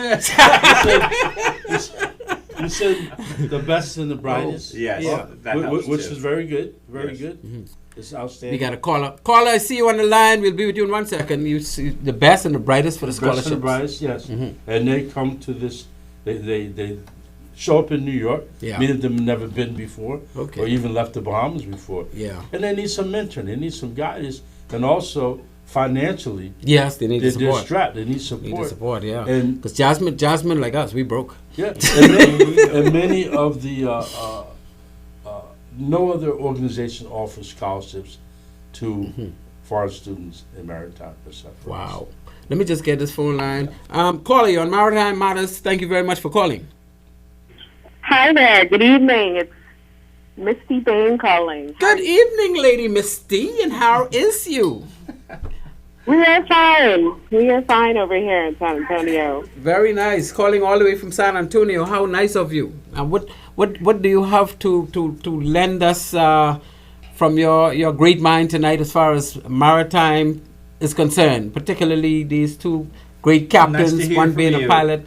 Is. You said the best and the brightest. Yes. Yeah. That helps Which too. is very good. Very Yes. good. It's We outstanding. got a caller. Caller, I see you on the line. We'll be with you in 1 second. You see the best and the brightest for the Best and the scholarships. brightest, yes. And they come to this. They show up in New York. Yeah. Many of them have never been before, Okay. or even left the Bahamas before. Yeah. And they need some mentoring. They need some guidance, and also financially, Yes, they need the they're support. strapped. They need Need the support. support, yeah. And Because Jasmine, like us, we broke. yeah, and many of the no other organization offers scholarships to foreign students in maritime. Except for us. Wow. Let me just get this phone line. Caller, you're on Maritime Matters. Thank you very much for calling. Hi there. Good evening. It's Misty Bain calling. Good evening, Lady Misty, and how is you? We are fine. We are fine over here in San Antonio. Very nice. Calling all the way from San Antonio. How nice of you. And what do you have to lend us from your great mind tonight as far as maritime is concerned, particularly these two great captains, Nice to hear one from being you. a pilot,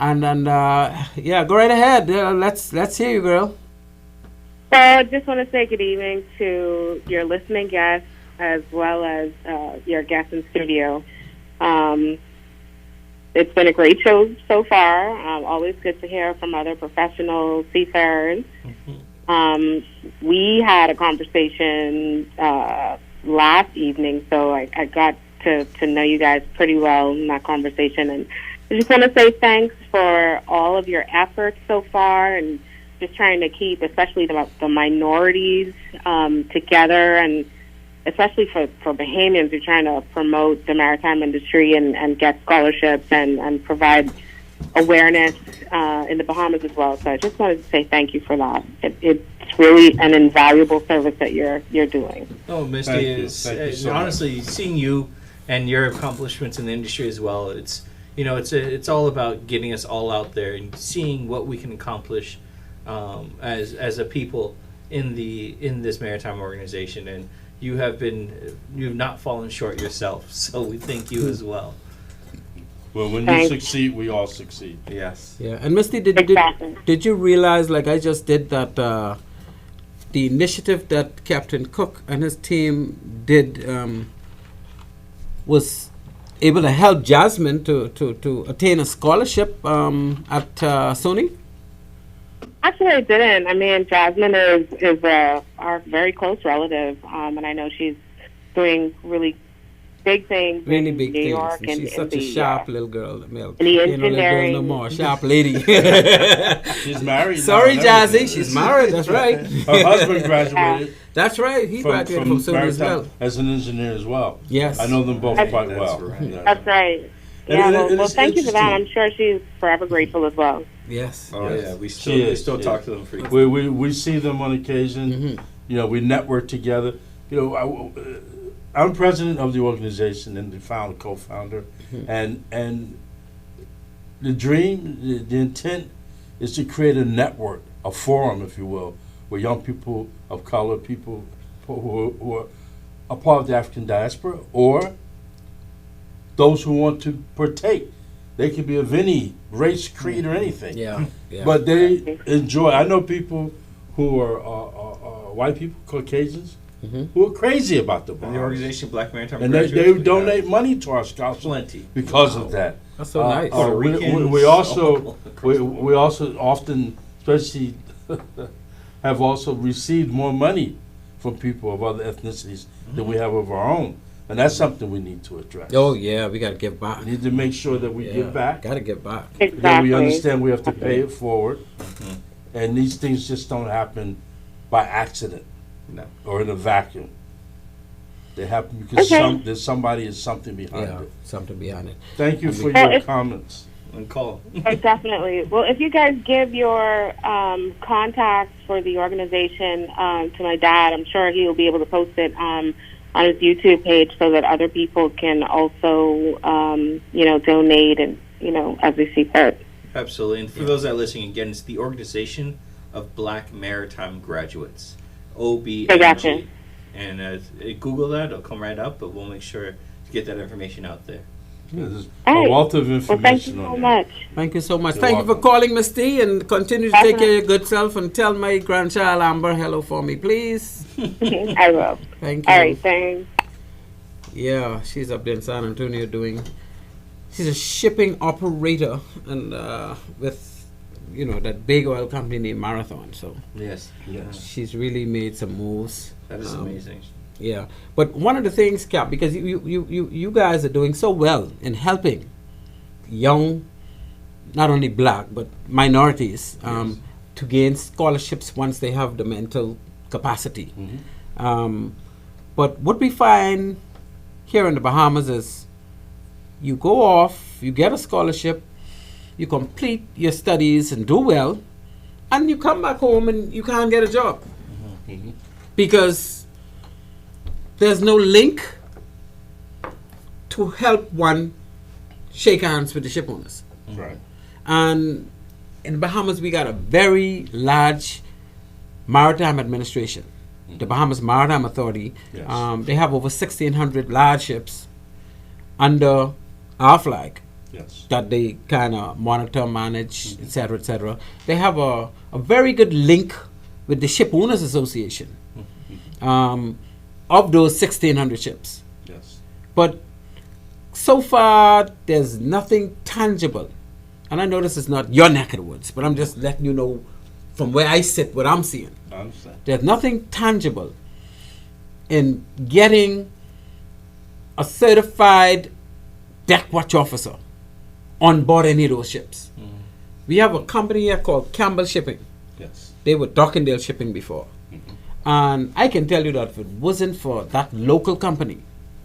and yeah, go right ahead. Let's hear you, girl. Well, I just want to say good evening to your listening guests as well as your guests in studio. It's been a great show so far. Always good to hear from other professional seafarers. We had a conversation last evening, so I got to know you guys pretty well in that conversation. And I just want to say thanks for all of your efforts so far, and just trying to keep, especially the minorities, together, and especially for Bahamians who are trying to promote the maritime industry and get scholarships and provide awareness in the Bahamas as well. So I just wanted to say thank you for that. It's really an invaluable service that you're doing. Oh, Misty, Thank you. is Thank you so honestly seeing you and your accomplishments in the industry as well. It's it's all about getting us all out there and seeing what we can accomplish as a people in this maritime organization. And you've not fallen short yourself. So we thank you as well. Well, when you Thanks. succeed, we all succeed. Yes. Yeah, and Misty, Exactly. did you realize, like I just did, that the initiative that Captain Cook and his team did was able to help Jasmine to attain a scholarship at SUNY? Actually, I didn't. I mean, Jasmine is our very close relative, and I know she's doing really big things Really in big New things. York And she's in such a the, sharp little girl. Mel. in the Ain't no little girl no engineering. more. Sharp lady. She's married. now Sorry, and Jazzy. everything. She's married. That's right. Her husband graduated That's right. He graduated from SUNY as Maritime well. as an engineer as well. Yes. I know them both That's quite That's well. right. Yeah. That's right. And Yeah, it- well, and well it's thank you for that. I'm interesting. sure she's forever grateful as well. Yes. Oh yes. yeah, we She still is, talk yeah. to them frequently. We see them on occasion. Mm-hmm. You know, we network together. You know, I'm president of the organization and the co-founder, and the dream, the intent is to create a network, a forum, if you will, where young people of color, people who are a part of the African diaspora, or those who want to partake. They could be of any race, creed, or anything. Yeah. Yeah. But they enjoy. I know people who are white people, Caucasians, who are crazy about the And the Bahamas. organization Black Maritime And they Graduates, we donate have money to our scholarships plenty. because of that. That's so nice. Puerto we Ricans, also all across the we also often, especially, have also received more money from people of other ethnicities than we have of our own, and that's something we need to address. Oh, yeah. We got to give back. We need to make sure that we give back. Got to give back. Exactly. That we understand we have to pay it forward, and these things just don't happen by accident No. or in a vacuum. They happen because Okay. there's somebody is something behind Yeah. it. Something behind it. Thank you for Well, your if- comments. And call. Oh, definitely. Well, if you guys give your contacts for the organization to my dad, I'm sure he will be able to post it on his YouTube page so that other people can also, donate and, as they see fit. Absolutely. And for those that are listening, again, it's the Organization of Black Maritime Graduates, OBMG. Gotcha. And Google that, it'll come right up, but we'll make sure to get that information out there. There's All a right. wealth of Well, thank you information so on that. much. Thank you so much. You're Thank you for welcome. calling, Miss T, and continue to take care of your good self and tell my grandchild Amber hello for me, please. I will. Thank you. All right, thanks. Yeah, she's up there in San Antonio she's a shipping operator and with, that big oil company named Marathon. So Yes. Yes. she's really made some moves. That is amazing. Yeah, but one of the things, Cap, because you guys are doing so well in helping young, not only black but minorities to gain scholarships once they have the mental capacity. But what we find here in the Bahamas is you go off, you get a scholarship, you complete your studies and do well, and you come back home and you can't get a job. Because there's no link to help one shake hands with the ship owners. Right. And in Bahamas, we got a very large maritime administration. The Bahamas Maritime Authority. Yes. They have over 1,600 large ships under our flag Yes. that they kind of monitor, manage, etc., etc. They have a very good link with the Ship Owners Association of those 1,600 ships. Yes. But so far, there's nothing tangible. And I know this is not your neck of the woods, but I'm just letting you know from where I sit, what I'm seeing. I understand. There's nothing tangible in getting a certified deck watch officer on board any of those ships. We have a company here called Campbell Shipping. Yes. They were Dockendale Shipping before. And I can tell you that if it wasn't for that local company,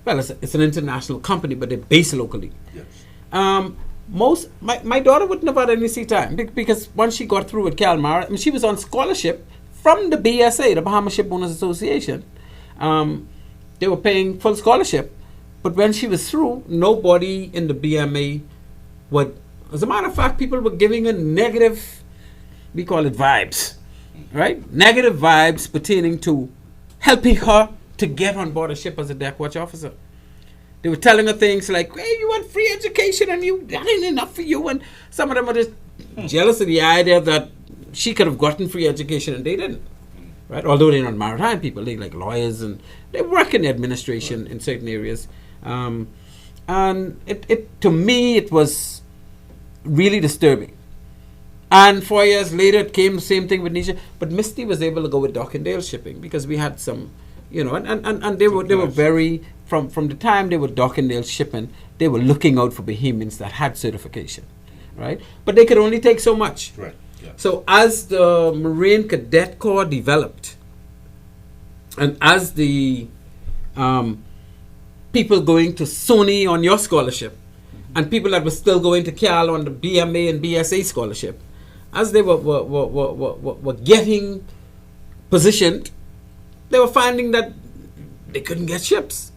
well, it's an international company, but they're based locally. Yes. My daughter wouldn't have had any sea time because once she got through with Calmar, I mean, she was on scholarship from the BSA, the Bahamas Ship Owners Association. They were paying full scholarship, but when she was through, nobody in the BMA would. As a matter of fact, people were giving her negative, we call it vibes, right? Negative vibes pertaining to helping her to get on board a ship as a deck watch officer. They were telling her things like, hey, you want free education and that ain't enough for you. And some of them were just jealous of the idea that she could have gotten free education and they didn't. Right? Although they're not maritime people, they like lawyers and they work in the administration in certain areas. And it to me, it was really disturbing. And 4 years later, it came the same thing with Nisha. But Misty was able to go with Dockendale Shipping because we had some, and they were very, from the time they were Dockendale Shipping, they were looking out for Bahamians that had certification, right? But they could only take so much. Right. Yeah. So as the Marine Cadet Corps developed, and as the people going to SUNY on your scholarship, and people that were still going to Cal on the BMA and BSA scholarship, as they were getting positioned, they were finding that they couldn't get ships.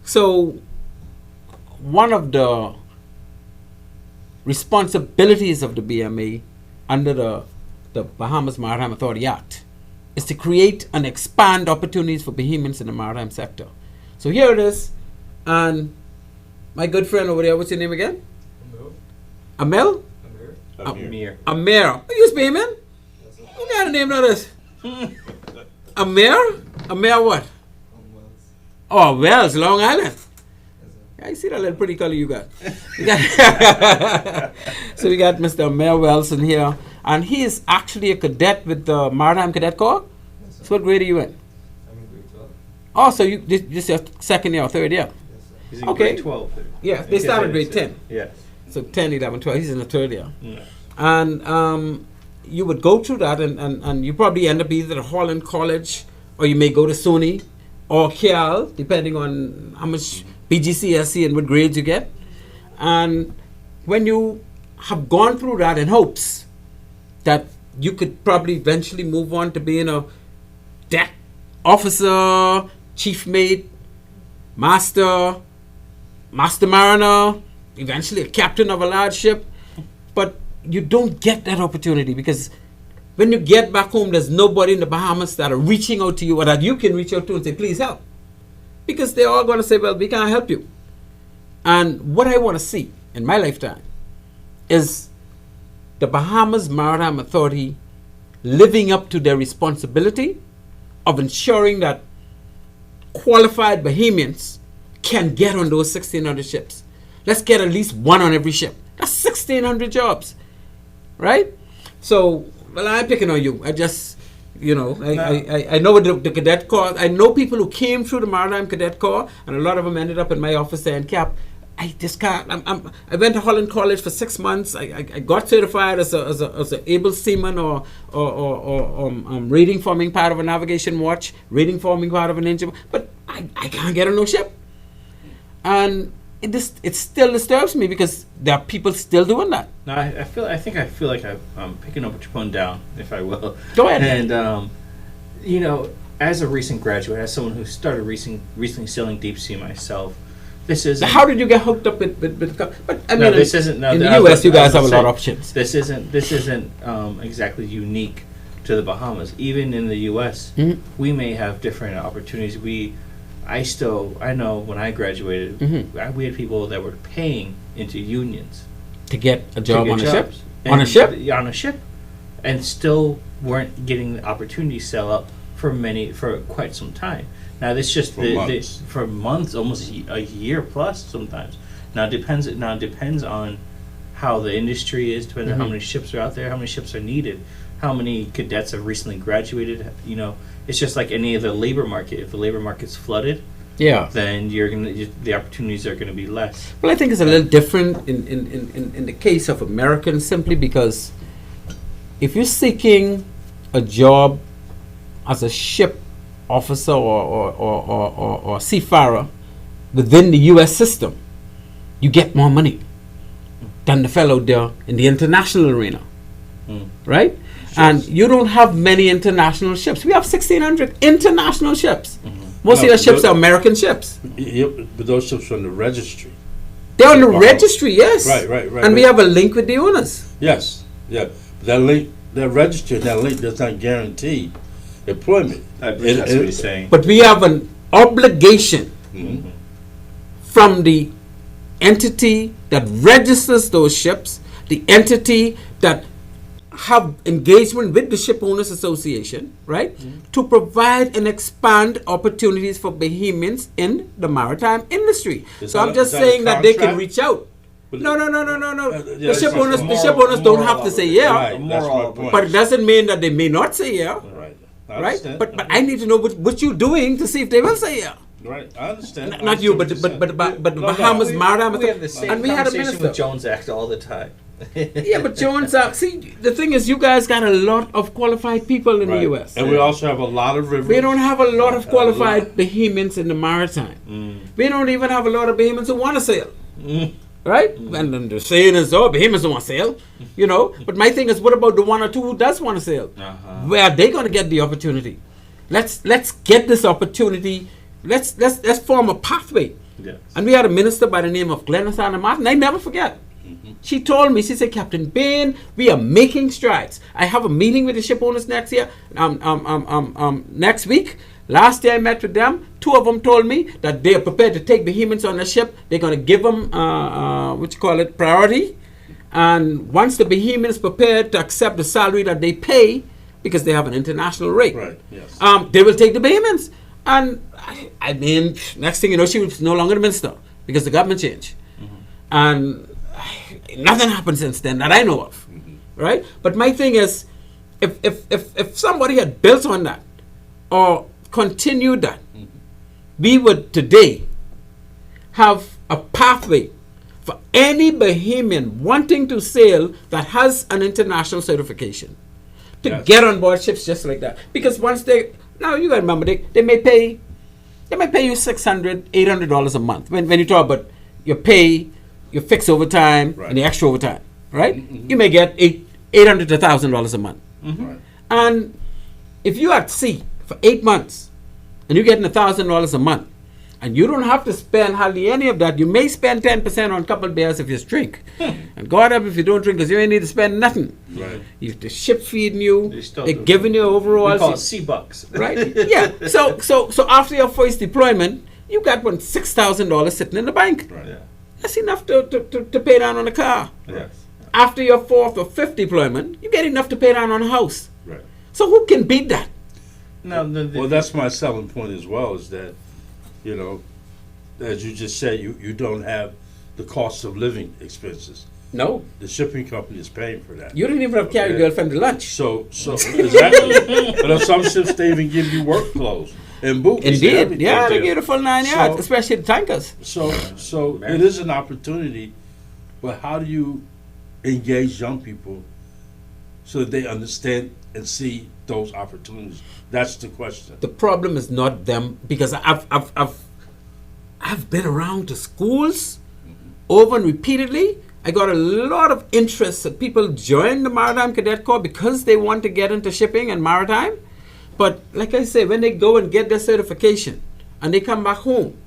So one of the responsibilities of the BMA under the Bahamas Maritime Authority Act is to create and expand opportunities for Bahamians in the maritime sector. So here it is, and my good friend over there, what's your name again? Amel? Amir. Amir. You speak, man? What kind of name that is? Amir? Amir what? Oh, Wells, Long Island. I see that little pretty color you got. So we got Mr. Amir Wells in here, and he is actually a cadet with the Maritime Cadet Corps. So what grade are you in? I'm in grade 12. Oh, so this is your second year or third year? Yes, sir. He's in Okay. grade 12. Yeah, they started grade 10. Yes. So 10, 11, 12. He's in the third year. Yeah. And you would go through that, and you probably end up either at Holland College, or you may go to SUNY or Cal, depending on how much BGCSE and what grades you get. And when you have gone through that in hopes that you could probably eventually move on to being a deck officer, chief mate, master mariner, eventually a captain of a large ship, but you don't get that opportunity because when you get back home, there's nobody in the Bahamas that are reaching out to you or that you can reach out to and say, please help. Because they're all going to say, well, we can't help you. And what I want to see in my lifetime is the Bahamas Maritime Authority living up to their responsibility of ensuring that qualified Bahamians can get on those 1,600 ships. Let's get at least one on every ship. That's 1,600 jobs, right? So, well, I'm picking on you. I just, I know the Cadet Corps. I know people who came through the Maritime Cadet Corps, and a lot of them ended up in my office saying, Cap, I just can't. I went to Holland College for 6 months. I got certified as a able seaman or reading forming part of a navigation watch, reading forming part of an engine, but I can't get on no ship. And it still disturbs me because there are people still doing that. No, I feel like I'm picking up what you're putting down, if I will. Go ahead. And you know, as a recent graduate, as someone who started recently sailing deep sea myself, this is How did you get hooked up with but I mean, this isn't. No, in the I was U.S. you gonna- I guys was have a gonna lot of say, options. This isn't exactly unique to the Bahamas. Even in the U.S., Mhm. we may have different opportunities. I know when I graduated, Mhm. we had people that were paying into unions To get a job to get on a ship? jobs. On a And- ship? yeah, on a ship, and still weren't getting the opportunity to sell up for quite some time. Now this just for months, almost a year plus sometimes. Now it depends on how the industry is, depends on how many ships are out there, how many ships are needed, how many cadets have recently graduated. You know, it's just like any of the labor market. If the labor market's flooded, Yeah. then the opportunities are gonna be less. Well, I think it's a little different in the case of Americans simply because if you're seeking a job as a ship officer or seafarer within the U.S. system, you get more money than the fellow there in the international arena, right? And you don't have many international ships. We have 1,600 international ships. Most of No, your ships those- are American ships. Yep, but those ships are on the registry. They're on the Wow. registry, yes. Right. And we have a link with the owners. Yes, yeah. That link, that registry, that link does not guarantee employment. I believe that's what he's saying. But we have an obligation from the entity that registers those ships, the entity that have engagement with the Ship Owners Association, right, to provide and expand opportunities for Bahamians in the maritime industry. Is So that I'm just is that a saying that they can contract? reach out. No. yeah, The ship it's owners, a the ship owners don't have to say yeah, Right, that's my point. but it doesn't mean that they may not say yeah, Right. I right? understand. But I need to know what you're doing to see if they will say yeah. Right, I understand. I Not you, but understand what you're saying. but the No, Bahamas no, Maritime We have the same and we had a conversation minister. with Jones Act all the time. Yeah, but Jones, see, the thing is, you guys got a lot of qualified people in right. the U.S. And we also have a lot of rivers. We don't have a lot of qualified Bahamians in the maritime. We don't even have a lot of Bahamians who want to sail. Right? And then the saying is, oh, Bahamians don't want to sail, you know. But my thing is, what about the one or two who does want to sail? Where are they going to get the opportunity? Let's get this opportunity. Let's form a pathway. Yes. And we had a minister by the name of Glenn Martin. I never forget. She told me, she said, Captain Bain, we are making strides. I have a meeting with the ship owners next week. Last day I met with them, two of them told me that they are prepared to take Bahamians on the ship. They're going to give them, priority. And once the Bahamians prepared to accept the salary that they pay, because they have an international rate, Right, yes. they will take the Bahamians. And I mean, next thing you know, she was no longer the minister because the government changed. And nothing happened since then that I know of, right? But my thing is, if somebody had built on that or continued that, we would today have a pathway for any Bahamian wanting to sail that has an international certification to Yes. get on board ships just like that. Because once you got to remember, they may pay you $600, $800 a month when you talk about your pay, your fixed overtime, Right. and the extra overtime, right? You may get $800 to $1,000 a month. Right. And if you're at sea for 8 months and you're getting $1,000 a month, and you don't have to spend hardly any of that, you may spend 10% on a couple of beers if you drink. And God help if you don't drink because you ain't need to spend nothing. Right. If the ship feeding you, They still they're do. giving you We overall. call it sea bucks. Right? Yeah. So after your first deployment, you got $6,000 sitting in the bank. Right. Yeah. That's enough to pay down on a car. Yes. After your fourth or fifth deployment, you get enough to pay down on a house. Right. So who can beat that? No, Well, that's my selling point as well, is that, you know, as you just said, you don't have the cost of living expenses. No. The shipping company is paying for that. You don't even have to carry your Okay. girlfriend to lunch. So exactly. But on some ships, they even give you work clothes and boots. and Indeed. everything. Yeah, they give the full 9 yards, So- especially the tankers. So it is an opportunity, but how do you engage young people so that they understand and see those opportunities? That's the question. The problem is not them because I've been around to schools over and repeatedly. I got a lot of interest that people join the Maritime Cadet Corps because they want to get into shipping and maritime. But like I say, when they go and get their certification and they come back home,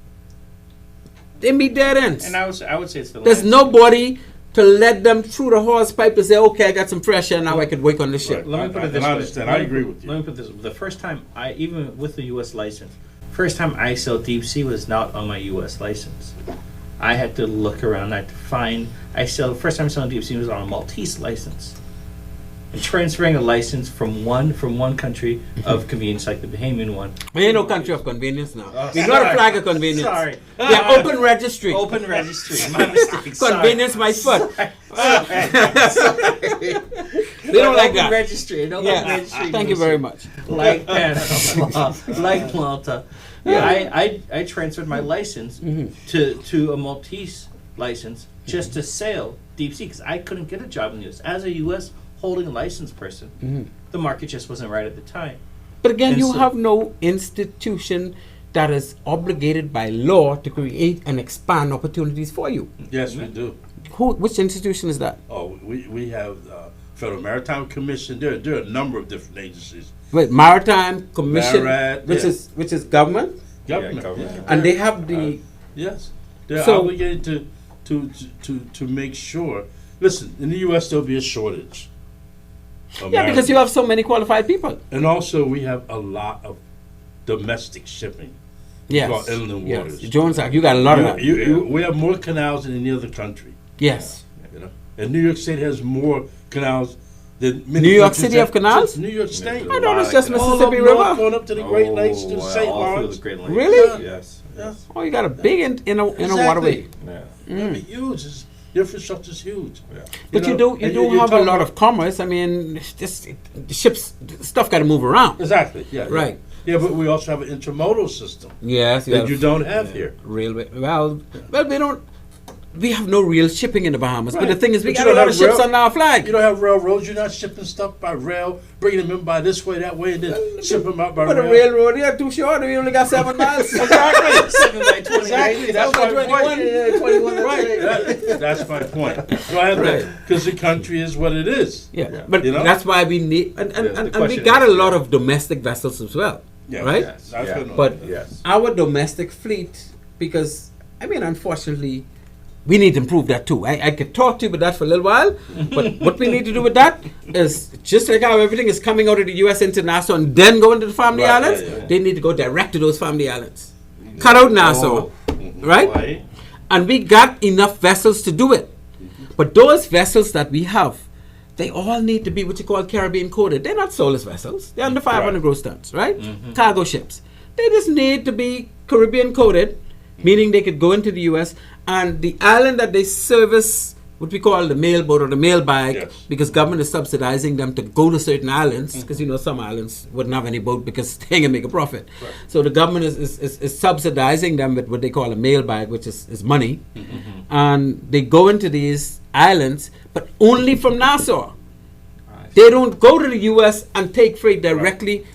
they meet dead ends. And I would say it's the There's last- nobody to let them through the horse pipe to say, okay, I got some fresh air, now I can work on the ship. Right. Let me put it this I way. understand. I agree with you. Let me put this. The first time even with the U.S. license, first time I sailed deep sea was not on my U.S. license. I had to look around. I had to find. First time I sailed deep sea was on a Maltese license. And transferring a license from one country of convenience, like the Bahamian one. We ain't no country of convenience now. Oh, We're not a sorry. flag of convenience. Sorry. We're open registry. Open registry. My mistake. Sorry. Convenience my foot. Sorry. They don't like Open that. registry. Open Yeah. registry. Thank you very much. Like Panama, like Malta. Yeah, I transferred my license to a Maltese license just to sail deep sea because I couldn't get a job in the U.S. As a U.S. holding a license person, the market just wasn't right at the time. But again, And you so- have no institution that is obligated by law to create and expand opportunities for you. Yes, we do. Which institution is that? Oh, we have Federal Maritime Commission. There are a number of different agencies. Wait, Maritime Commission, Marat, which yeah. is government, Government. government. Yeah. and they have the Yes, they're So- obligated to make sure. Listen, in the U.S. there'll be a shortage. of yeah, because you have so many qualified people. and also we have a lot of domestic shipping. Yes, Called inland yes. waters. Jones Act, you got a lot of that. We have more canals than any other country. Yes. You know, and New York State has more canals than many New York countries City have- have canals? just New York State. I thought it's just All Mississippi up north, River. going up to the Great Lakes to the St. all through Lawrence. the Great Lakes. Really? Yes. Yes. Oh, you got a big inner Exactly. waterway. Yeah. I mean, huge. The infrastructure's huge. But you know, do and have a talking lot about- of commerce. I mean, it's just the ships stuff got to move around. Exactly. Yeah. Right. Yeah, but we also have an intermodal system Yes, that you don't have here. railway. Well, we don't. We have no real shipping in the Bahamas. But the Right. thing is, we But got you a don't lot of have ships rail- on our flag. You don't have railroads. You're not shipping stuff by rail, bringing them in by this way, that way, and then ship them out by But the rail. railroad, yeah, too short. We only got 7 miles. Exactly. 7 by 20. Exactly. That's That's my by point. 21. Yeah, 21. That's Right. right. That's my point. Go ahead, Right. because the country is what it is. Yeah, but You know? that's why we need, and we question got a is, lot of domestic vessels as well, Yeah. right? Yes. That's Yeah. good. But Yes. our domestic fleet, because I mean, unfortunately, we need to improve that too. I could talk to you about that for a little while, but what we need to do with that is just like how everything is coming out of the U.S. into Nassau and then going to the family Right, islands, yeah, yeah. they need to go direct to those family islands. Cut out Nassau, right? Right. And we got enough vessels to do it. But those vessels that we have, they all need to be what you call Caribbean coded. They're not soulless vessels. They're under 500 Right. gross tons, right? Cargo ships. They just need to be Caribbean coded, meaning they could go into the U.S. and the island that they service, what we call the mail boat or the mail bag, Yes. because government is subsidizing them to go to certain islands, because you know some islands wouldn't have any boat because they can make a profit. So the government is subsidizing them with what they call a mail bag, which is money, and they go into these islands, but only from Nassau. They don't go to the U.S. and take freight directly.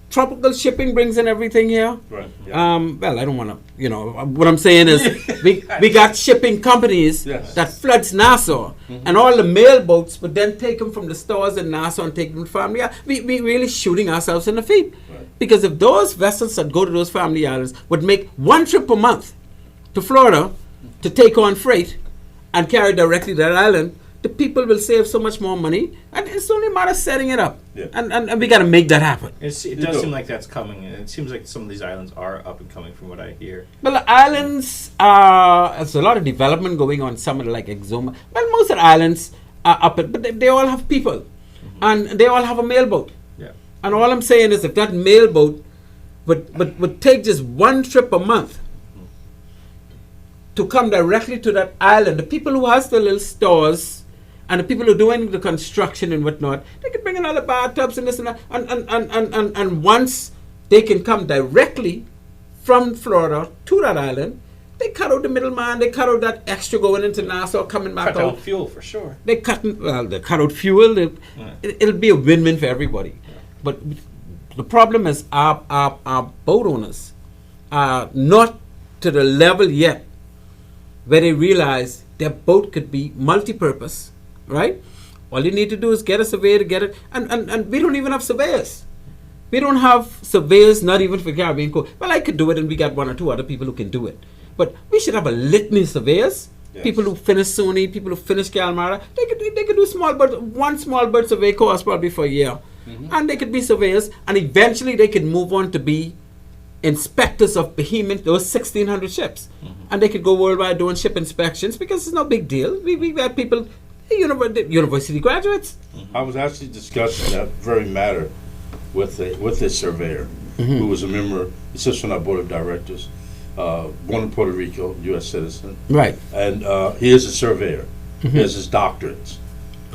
Tropical shipping brings in everything here. Right. Yeah. Well, I don't want to, what I'm saying is we got shipping companies Yes. that floods Nassau and all the mail boats, but then take them from the stores in Nassau and take them to family islands. We really shooting ourselves in the feet. Right. Because if those vessels that go to those family islands would make one trip per month to Florida to take on freight and carry directly to that island, the people will save so much more money, and it's only a matter of setting it up. Yeah. And we got to make that happen. It You does know. seem like that's coming, and it seems like some of these islands are up and coming from what I hear. Well, the islands are, there's a lot of development going on, some of the like Exuma. Well, most of the islands are up, but they all have people. And they all have a mailboat. Yeah. And all I'm saying is if that mailboat would take just one trip a month to come directly to that island, the people who has the little stores and the people who are doing the construction and whatnot, they could bring in all the bathtubs and this and that. And once they can come directly from Florida to that island, they cut out the middleman, they cut out that extra going into Nassau, coming back Cut out. down fuel for sure. They cut out fuel. It'll be a win-win for everybody. But the problem is our boat owners are not to the level yet where they realized their boat could be multi-purpose, right? All you need to do is get a surveyor to get it, and we don't even have surveyors. We don't have surveyors, not even for Caribbean Coast. Well, I could do it, and we got one or two other people who can do it. But we should have a litany of surveyors. Yes. People who finish SUNY, people who finish Calmara. They could do small bird. One small bird survey course probably for a year, and they could be surveyors, and eventually they could move on to be inspectors of Bahamian, those 1,600 ships, and they could go worldwide doing ship inspections because it's no big deal. We had people, university graduates. I was actually discussing that very matter with a surveyor who was a member, he sits on our board of directors, born in Puerto Rico, U.S. citizen, Right. and he is a surveyor. He has his doctorates.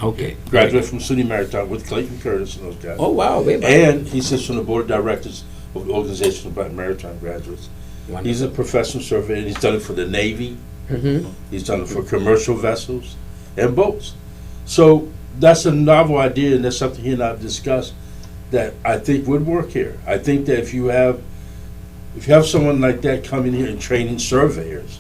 Okay. Graduated from SUNY Maritime with Clayton Curtis and those guys. Oh wow. Way back. And he sits on the board of directors of the Organization of Black Maritime Graduates. He's a professional surveyor, and he's done it for the Navy. He's done it for commercial vessels and boats. So that's a novel idea, and that's something he and I have discussed that I think would work here. I think that if you have someone like that coming here and training surveyors,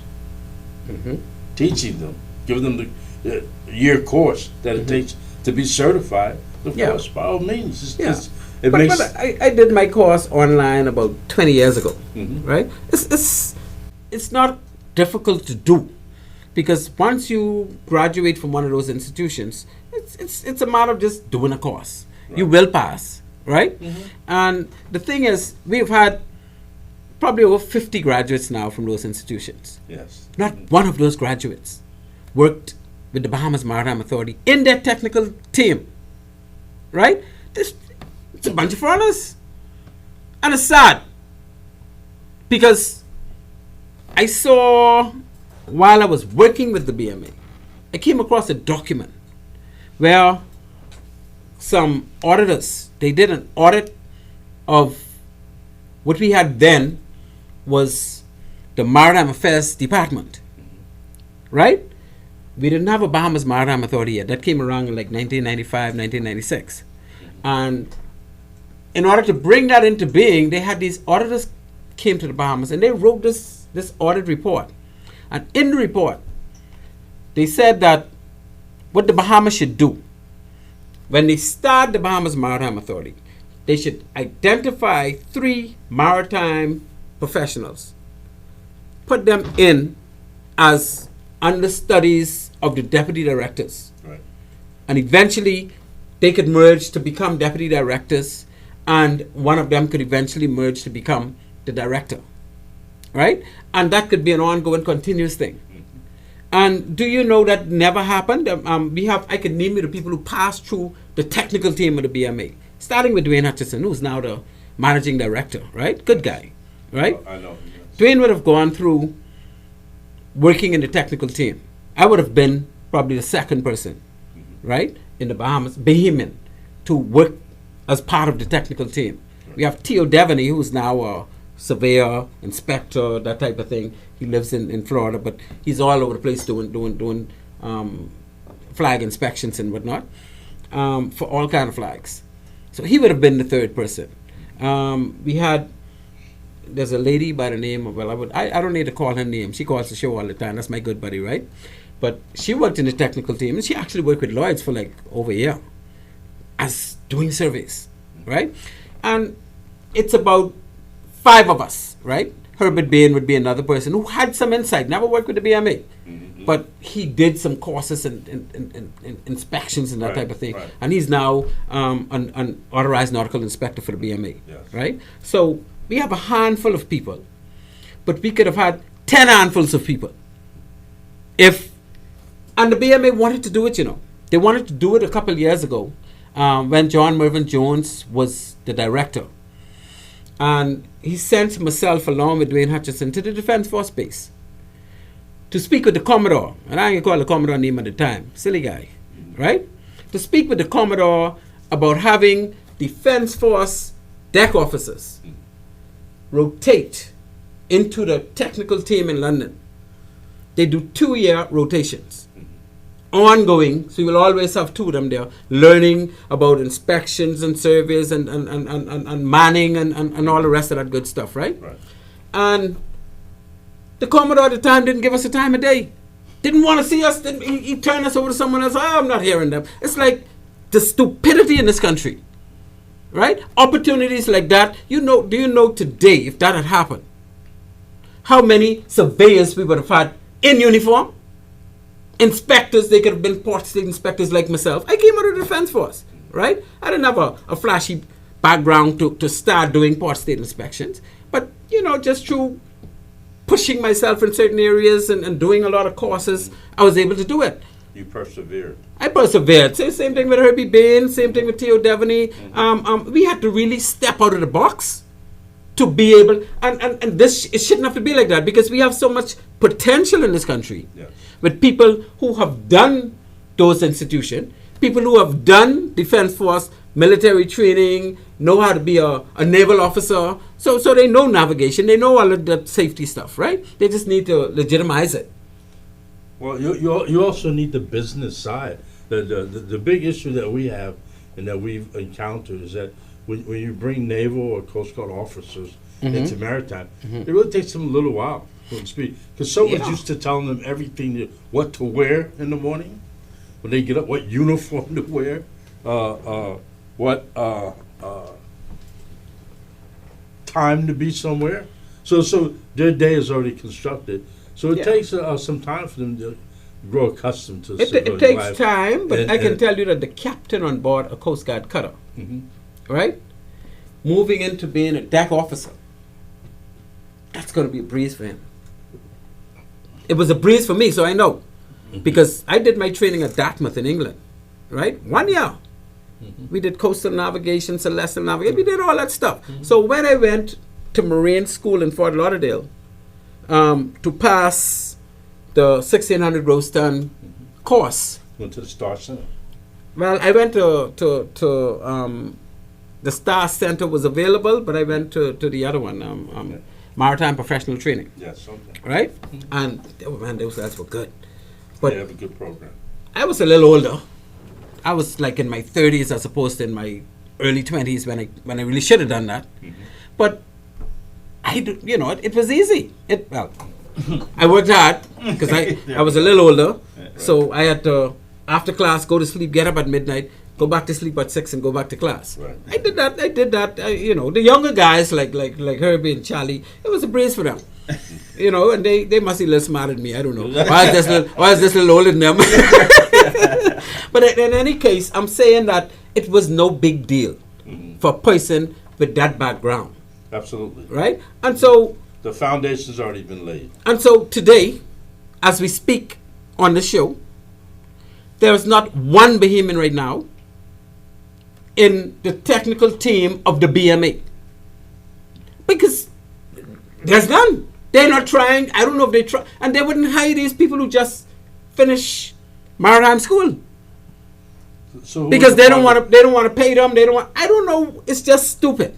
teaching them, giving them the year course that it takes to be certified, of Yeah. course, by all means. Yeah. It But makes I did my course online about 20 years ago, Mhm. right? It's not difficult to do, because once you graduate from one of those institutions, it's a matter of just doing a course. You will pass, right? And the thing is, we've had probably over 50 graduates now from those institutions. yes. Not one of those graduates worked with the Bahamas Maritime Authority in their technical team, right? It's a bunch of foreigners. And it's sad, because I saw, while I was working with the BMA, I came across a document where some auditors, they did an audit of what we had then was the Maritime Affairs Department, right? We didn't have a Bahamas Maritime Authority yet. That came around in like 1995, 1996. And in order to bring that into being, they had these auditors came to the Bahamas, and they wrote this audit report. And in the report, they said that what the Bahamas should do when they start the Bahamas Maritime Authority, they should identify 3 maritime professionals, put them in as understudies of the deputy directors, Right. and eventually they could merge to become deputy directors, and one of them could eventually merge to become the director, right? And that could be an ongoing, continuous thing. And do you know that never happened? I could name you the people who passed through the technical team of the BMA, starting with Dwayne Hutchison, who's now the managing director, right? Good guy, right? I know. Yes. Dwayne would have gone through working in the technical team. I would have been probably the second person, right, in the Bahamas, Bahamian, to work as part of the technical team. We have Theo Devaney, who's now a surveyor, inspector, that type of thing. He lives in Florida, but he's all over the place doing flag inspections and whatnot for all kind of flags. So he would have been the third person. There's a lady by the name of, I don't need to call her name. She calls the show all the time. That's my good buddy, right? But she worked in the technical team, and she actually worked with Lloyd's for like over a year as doing surveys, right? And it's about 5 of us, right? Herbert Bain would be another person who had some insight, never worked with the BMA, but he did some courses and inspections and that Right, type of thing. right. And he's now an authorized nautical inspector for the BMA, Yes. right? So we have a handful of people, but we could have had 10 handfuls of people. And the BMA wanted to do it, you know. They wanted to do it a couple years ago when John Mervyn Jones was the director. And he sent myself along with Dwayne Hutchison to the Defense Force Base to speak with the Commodore. And I ain't call the Commodore name at the time. Silly guy, right? To speak with the Commodore about having Defense Force deck officers rotate into the technical team in London. They do 2-year rotations, ongoing, so you will always have 2 of them there, learning about inspections and surveys and manning and all the rest of that good stuff, right? Right. And the Commodore at the time didn't give us a time of day. didn't want to see us. He turned us over to someone else. I'm not hearing them. It's like the stupidity in this country, right? Opportunities like that. Do you know today, if that had happened, how many surveyors we would have had in uniform? Inspectors, they could have been port state inspectors like myself. I came out of the defense force, right? I didn't have a flashy background to start doing port state inspections. But, just through pushing myself in certain areas and doing a lot of courses, I was able to do it. You persevered. I persevered. Same thing with Herbie Bain, same thing with Theo Devaney. We had to really step out of the box to be able, and this, it shouldn't have to be like that, because we have so much potential in this country. Yes. With people who have done those institutions, people who have done defense force, military training, know how to be a naval officer, so they know navigation, they know all of that safety stuff, right? They just need to legitimize it. Well, you also need the business side. The big issue that we have and that we've encountered is that when you bring naval or Coast Guard officers into maritime, it really takes them a little while to speed. Because someone's used to telling them everything, what to wear in the morning when they get up, what uniform to wear, what time to be somewhere. So their day is already constructed. So it takes some time for them to grow accustomed to It civilian takes life. time, but I can tell you that the captain on board a Coast Guard cutter, right, moving into being a deck officer, that's going to be a breeze for him. It was a breeze for me, so I know. Because I did my training at Dartmouth in England, right? 1 year. We did coastal navigation, celestial navigation, we did all that stuff. So when I went to Marine School in Fort Lauderdale, to pass the 1600 gross ton course. Went to the Star Center. Well, I went to the Star Center was available, but I went to the other one, Maritime Professional Training. Yes, okay. Right? And, oh man, those guys were good. But They have a good program. I was a little older. I was like in my 30s as opposed to in my early 20s when I really should have done that. But it was easy. I worked hard because I was a little older, so I had to, after class, go to sleep, get up at midnight, go back to sleep at 6 and go back to class. Right. I did that. The younger guys like Herbie and Charlie, it was a breeze for them. And they must be a little smarter than me. I don't know. Why is this little older than them? But in any case, I'm saying that it was no big deal for a person with that background. Absolutely. Right? And so The foundation's already been laid. And so today, as we speak on the show, there is not one Bahamian right now in the technical team of the BMA. Because there's none. They're not trying. I don't know if they try. And they wouldn't hire these people who just finish maritime school. So Because they don't want to pay them. I don't know. It's just stupid.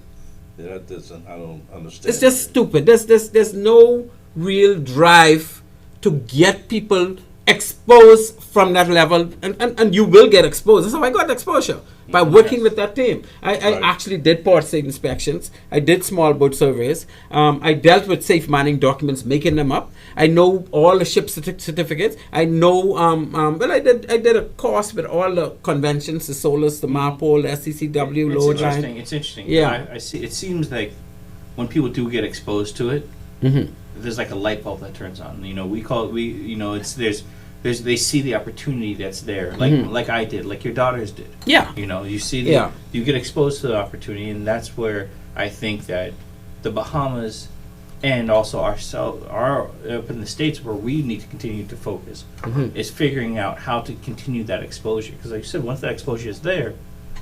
Yeah, that doesn't. I don't understand. It's just stupid. There's no real drive to get people exposed from that level, and you will get exposed. That's how I got exposure, by working with that team. I actually did port state inspections. I did small boat surveys. I dealt with safe manning documents, making them up. I know all the ship certificates. I know, well, I did a course with all the conventions, the SOLAS, the MARPOL, the SCCW, It's load interesting. line. It's interesting. Yeah. I see. It seems like when people do get exposed to it, there's like a light bulb that turns on. We call it. They see the opportunity that's there, like I did, like your daughters did. Yeah. You see you get exposed to the opportunity, and that's where I think that the Bahamas and also are up in the States where we need to continue to focus is figuring out how to continue that exposure. Because like you said, once that exposure is there,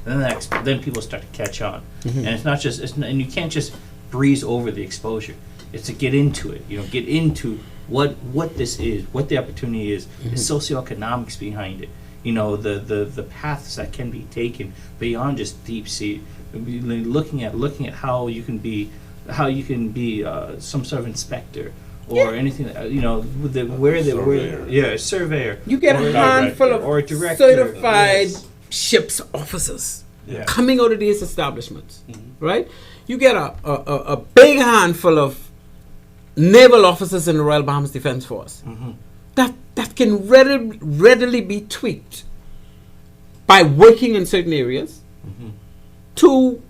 then people start to catch on, and it's not just and you can't just breeze over the exposure. It's to get into it. Get into what this is, what the opportunity is, the socioeconomics behind it. The paths that can be taken beyond just deep sea. Looking at how you can be some sort of inspector or anything. A surveyor. You get a handful of or a director, certified ships officers coming out of these establishments, right? You get a big handful of naval officers in the Royal Bahamas Defense Force that can readily be tweaked by working in certain areas to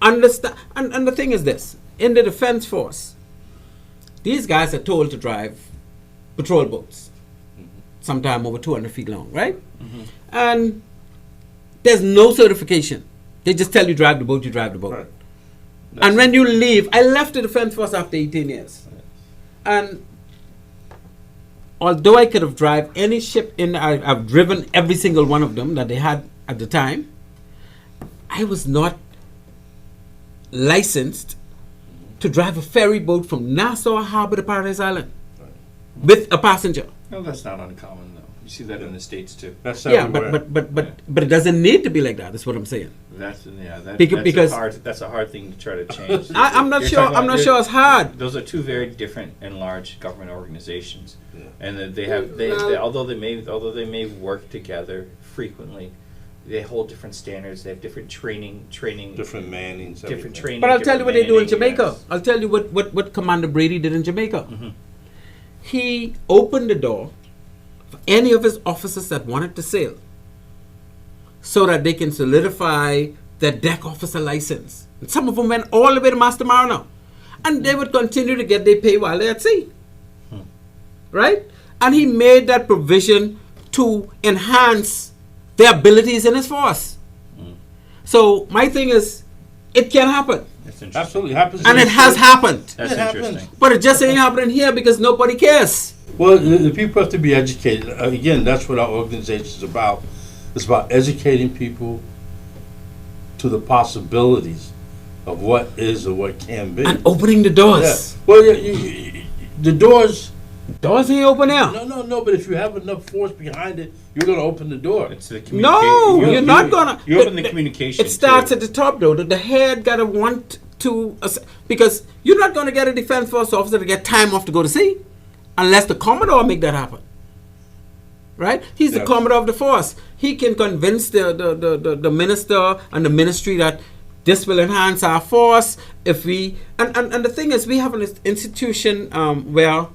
understand. And the thing is this: in the defense force, these guys are told to drive patrol boats, sometime over 200 feet long, right? And there's no certification. They just tell you drive the boat, you drive the boat. Right. And when you leave, I left the defense force after 18 years. And although I could have driven any ship I've driven every single one of them that they had at the time, I was not licensed to drive a ferry boat from Nassau Harbor to Paradise Island with a passenger. No, that's not uncommon, though. You see that in the States, too. That's Yeah, everywhere. but it doesn't need to be like that. That's what I'm saying. That's Because that's a hard thing to try to change. I'm not You're sure. talking I'm about- not sure it's hard. Those are two very different and large government organizations, Yeah. and that they although they may work together frequently, they hold different standards. They have different training, different mannings. different everything. training. But I'll tell you what they do in different Jamaica. manning, I'll tell you what Commander Brady did in Jamaica. Mm-hmm. He opened the door for any of his officers that wanted to sail, so that they can solidify their deck officer license. And some of them went all the way to Master Mariner, and they would continue to get their pay while they're at sea. Right? And he made that provision to enhance their abilities in his force. So my thing is, it can happen, That's interesting. Absolutely happens. and in it has the- happened. That's It happens. interesting. But it just ain't happening here because nobody cares. Well, the people have to be educated. Again, that's what our organization is about. It's about educating people to the possibilities of what is or what can be. And opening the Yeah. doors. Well, the doors. Doors ain't open now. No. But if you have enough force behind it, you're going to open the door. It's the No, communica- you're not gonna. You open the communication. It starts too. at the top, though. The head gotta want to, because you're not gonna get a defense force officer to get time off to go to sea, unless the commodore make that happen. Right? He's the Yes. commodore of the force. He can convince the minister and the ministry that this will enhance our force if we. And the thing is, we have an institution where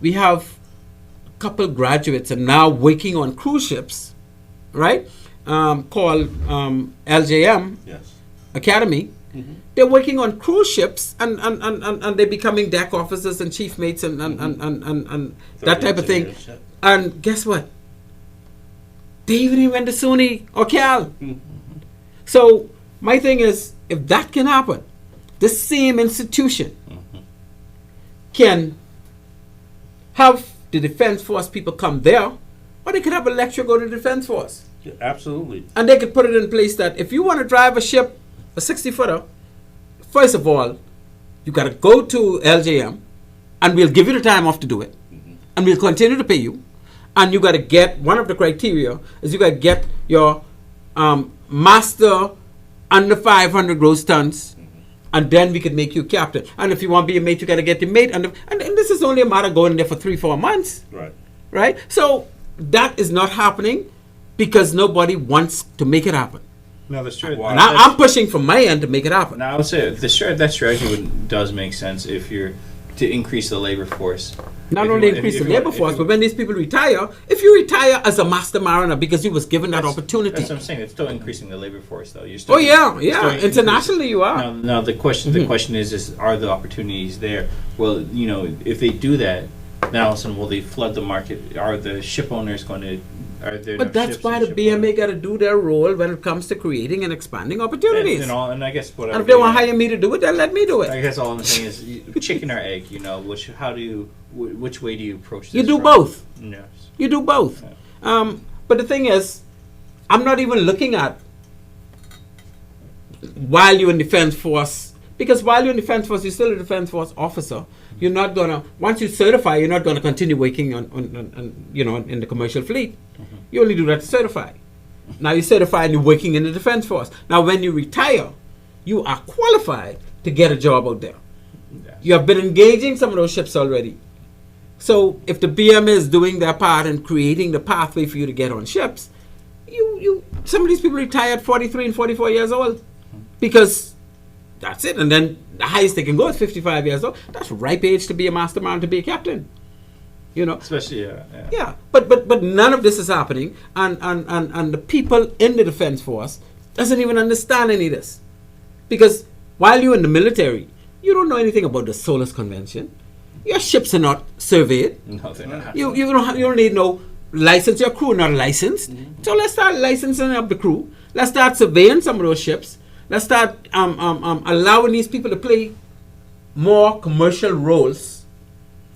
we have a couple graduates and now working on cruise ships, right? Called LJM Yes. Academy. They're working on cruise ships and they're becoming deck officers and chief mates and that type of thing. Engineers, yeah. And guess what? They even went to SUNY or Cal. So my thing is, if that can happen, this same institution can have the defense force people come there, or they could have a lecturer go to the defense force. Yeah, absolutely. And they could put it in place that if you want to drive a ship, a 60-footer, first of all, you got to go to LJM, and we'll give you the time off to do it, and we'll continue to pay you. And you got to get, one of the criteria is you got to get your master under 500 gross tons, and then we could make you captain. And if you want to be a mate, you got to get your mate. And this is only a matter of going there for 3-4 months. Right. Right? So that is not happening because nobody wants to make it happen. No, that's true. And I'm pushing from my end to make it happen. Now I would say that strategy does make sense if you're to increase the labor force. Not If you only want- increase if the you want- labor if force, you- but when these people retire, if you retire as a master mariner because you was given that opportunity. That's what I'm saying. It's still increasing the labor force, though. You're still. Oh yeah, you're yeah. still increasing- Internationally you are. Now the question is are the opportunities there? Well, if they do that, now all of a sudden will they flood the market? Are the ship owners going to? Are there? But enough that's ships why in the ship BMA owners? got to do their role when it comes to creating and expanding opportunities. And I guess what And if they want to hire me to do it, then let me do I it. guess all I'm saying is chicken or egg. Which way do you approach this? You do from? both. Yes. You do both. But the thing is, I'm not even looking at while you're in defense force, because while you're in defense force, you're still a defense force officer. You're not gonna, once you certify, you're not gonna continue working on in the commercial fleet. You only do that to certify. Now you certify and you're working in the defense force. Now when you retire, you are qualified to get a job out there. Yes. You have been engaging some of those ships already. So if the BM is doing their part in creating the pathway for you to get on ships, some of these people retire at 43 and 44 years old because that's it. And then the highest they can go is 55 years old. That's ripe age to be a master mariner, to be a captain. You know, Especially, yeah, but none of this is happening, and the people in the defense force doesn't even understand any of this, because while you're in the military, you don't know anything about the SOLAS Convention. Your ships are not surveyed. No, they're not. You don't need no license. Your crew are not licensed. So let's start licensing up the crew. Let's start surveying some of those ships. Let's start allowing these people to play more commercial roles,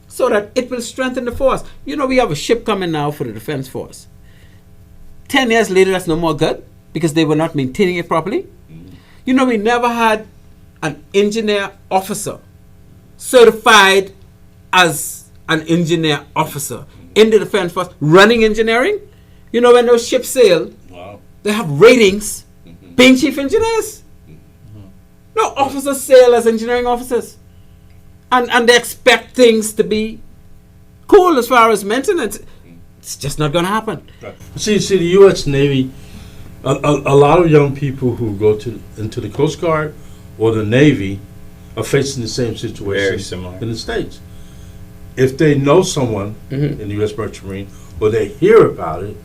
so that it will strengthen the force. You know, we have a ship coming now for the defense force. 10 years later, that's no more good because they were not maintaining it properly. You know, we never had an engineer officer certified as an engineer officer in the defense force running engineering. You know, when those ships sail, Wow. they have ratings being chief engineers. No, officers sail as engineering officers. And they expect things to be cool as far as maintenance. It's just not going to happen. Right. See, the U.S. Navy, a lot of young people who go into the Coast Guard or the Navy are facing the same situation Very similar. in the States. If they know someone in the U.S. Merchant Marine or they hear about it,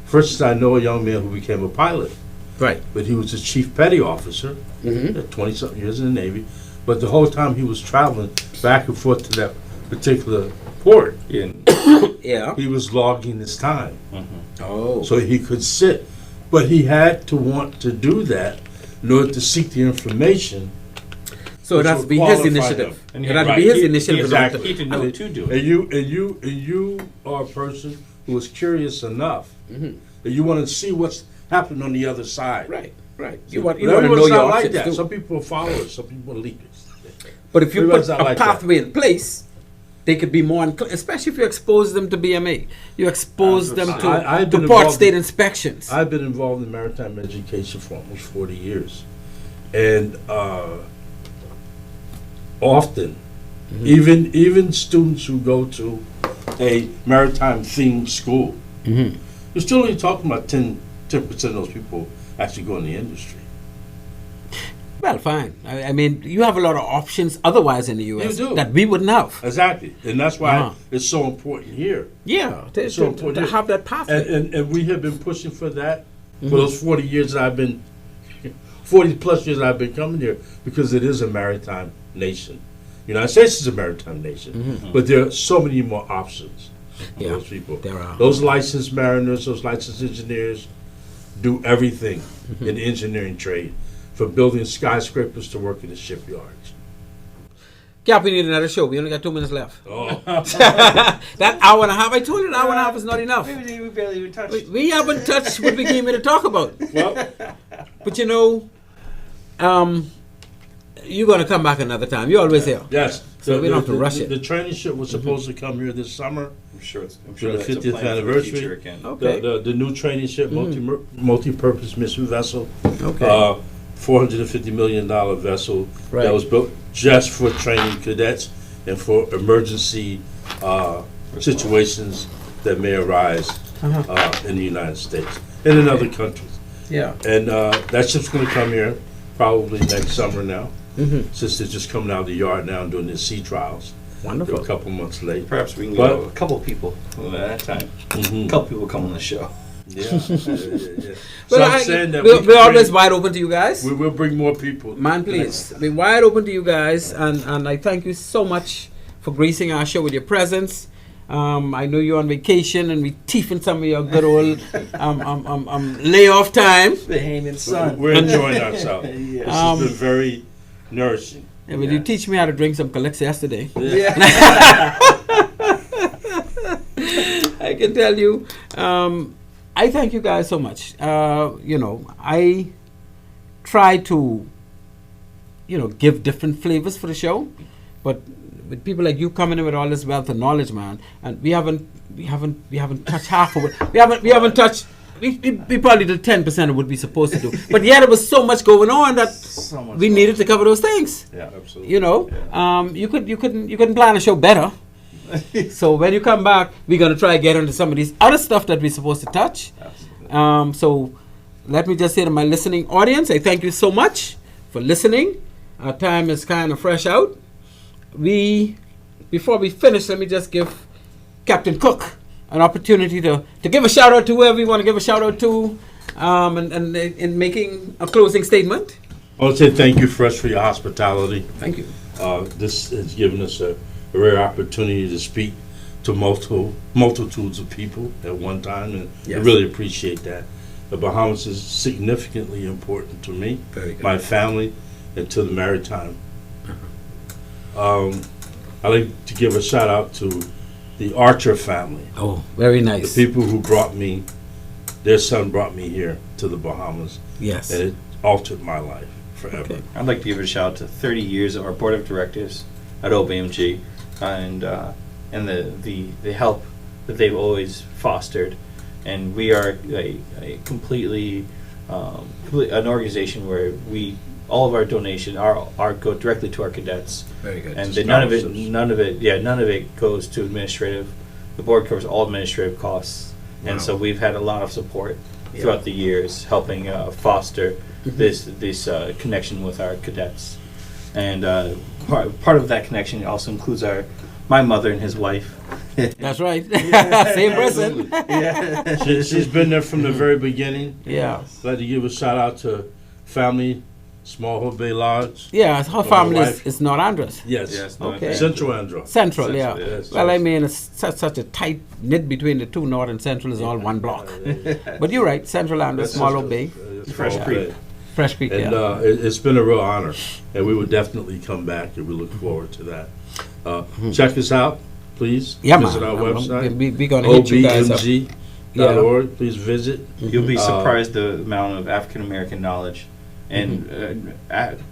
for instance, I know a young man who became a pilot, Right. but he was a chief petty officer, 20-something years in the Navy, but the whole time he was traveling back and forth to that particular port, Yeah. he was logging his time Oh. so he could sit. But he had to want to do that in order to seek the information. So which it has to would be his qualify initiative. him. And It he- has to right. be his He- initiative. exactly. He to know to do it. And you are a person who is curious enough that you want to see what's happening on the other side. Right. Right. You want But to know everyone's your not like options that. too. Some people are followers, some people are leaders. But if you everyone's put not a like that. pathway in place, they could be more, especially if you expose them to BMA. You expose them I've to been port involved state in- inspections. I've been involved in maritime education for almost 40 years. And often, even students who go to a maritime themed school, you're still only talking about 10% of those people actually go in the industry. Well, fine. I mean, you have a lot of options otherwise in the U.S. You do. that we wouldn't have. Exactly. And that's why Uh-huh. it's so important here. Yeah, to, So to important. have that pathway. And we have been pushing for that for those 40 years that I've been, 40 plus years I've been coming here, because it is a maritime nation. United States is a maritime nation, but there are so many more options for Yeah, those people. there are. Those licensed mariners, those licensed engineers do everything in the engineering trade, from building skyscrapers to working in shipyards. Cap, we need another show. We only got 2 minutes left. Oh, That hour and a half, I told you, an hour and a half is not enough. We barely even touched. We haven't touched what we came here to talk about. well, But you know, you're going to come back another time. You're always here. yes. So we don't have to rush it. The training ship was supposed to come here this summer. I'm sure For the that's a 50th plan for the anniversary. future again. Okay. The new training ship, multi-purpose mission vessel, Okay. $450 million vessel Right. that was built just for training cadets and for emergency situations that may arise in the United States and in other countries. Yeah. And that ship's going to come here probably next summer now, since they're just coming out of the yard now and doing their sea trials. Wonderful. They're a couple months late. Perhaps we can But- go a couple people at that time. A couple people come on the show. Yeah. So Well, I'm saying that we're always wide open to you guys. we will bring more people. Man, please, be wide open to you guys, and I thank you so much for gracing our show with your presence. I know you're on vacation, and we teething some of your good old layoff time. Bahamian sun. We're enjoying ourselves. Yes. This has been very nourishing. Yeah, but you teach me how to drink some Calyx yesterday. Yeah. I can tell you, I thank you guys so much. You know, I try to, give different flavors for the show, but with people like you coming in with all this wealth of knowledge, man, and we haven't touched half of it. We haven't touched. We probably did 10% of what we supposed to do, but yet there was so much going on that So much we going needed to cover those things. Yeah, absolutely. You couldn't plan a show better. So when you come back, we're gonna try to get into some of these other stuff that we're supposed to touch. Absolutely. So let me just say to my listening audience, I thank you so much for listening. Our time is kind of fresh out. Before we finish, let me just give Captain Cook an opportunity to give a shout out to whoever you want to give a shout out to, and in making a closing statement. I want to say thank you first for your hospitality. Thank you. This has given us a rare opportunity to speak to multitudes of people at one time, and I Yes. really appreciate that. The Bahamas is significantly important to me, Very good. my family, and to the Maritime. I'd like to give a shout out to the Archer family, Oh, very the nice. people who brought me, their son brought me here to the Bahamas, Yes. and it altered my life forever. Okay. I'd like to give a shout out to 30 years of our board of directors at OBMG, and the help that they've always fostered. And we are a completely an organization where all of our donation are go directly to our cadets, Very good. and Just none of scholarships. it goes to administrative. The board covers all administrative costs, and so we've had a lot of support throughout the years, helping foster this connection with our cadets. And part of that connection also includes my mother and his wife. That's right. Same person. She's been there from the very beginning. Yeah. I'd like to give a shout out to family, Small Hood Bay Lodge. Yeah, her my family wife. is not Andres. Yes. Okay. Central Andro. Central, yeah. yes, Well, I yes. mean, it's such a tight knit between the two. North and Central is all one block. But you're right. Central Andres, Small Oak Bay, Fresh Creek. Fresh Creek. And Yeah. it's been a real honor, and we would definitely come back, and we look forward to that. Check us out, please. Yeah, visit man. our website, We're gonna hit you guys up. obmg.org. Please visit. You'll be surprised the amount of African American knowledge and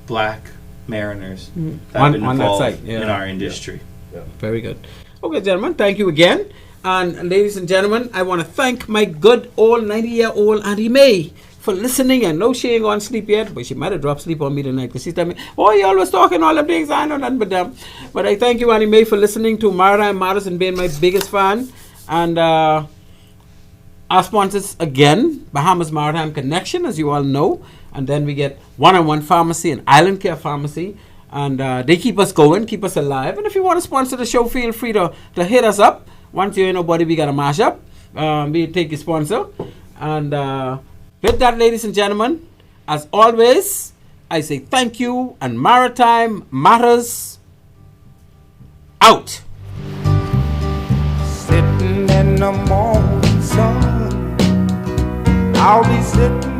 black mariners that have been On that involved site, yeah. in our industry. Very good. Okay, gentlemen, thank you again. And ladies and gentlemen, I want to thank my good old 90-year-old Auntie May for listening. And no, she ain't gone sleep yet, but she might have dropped sleep on me tonight because she's telling me, oh, you always talking all the things. I know nothing but them. But I thank you, Auntie May, for listening to Maritime Matters and being my biggest fan. And our sponsors, again, Bahamas Maritime Connection, as you all know. And then we get One-on-One Pharmacy and Island Care Pharmacy. And they keep us going, keep us alive. And if you want to sponsor the show, feel free to hit us up. Once you ain't nobody, we got to mash up. We take your sponsor. And with that, ladies and gentlemen, as always, I say thank you. And Maritime Matters out. Sitting in the morning sun, I'll be sitting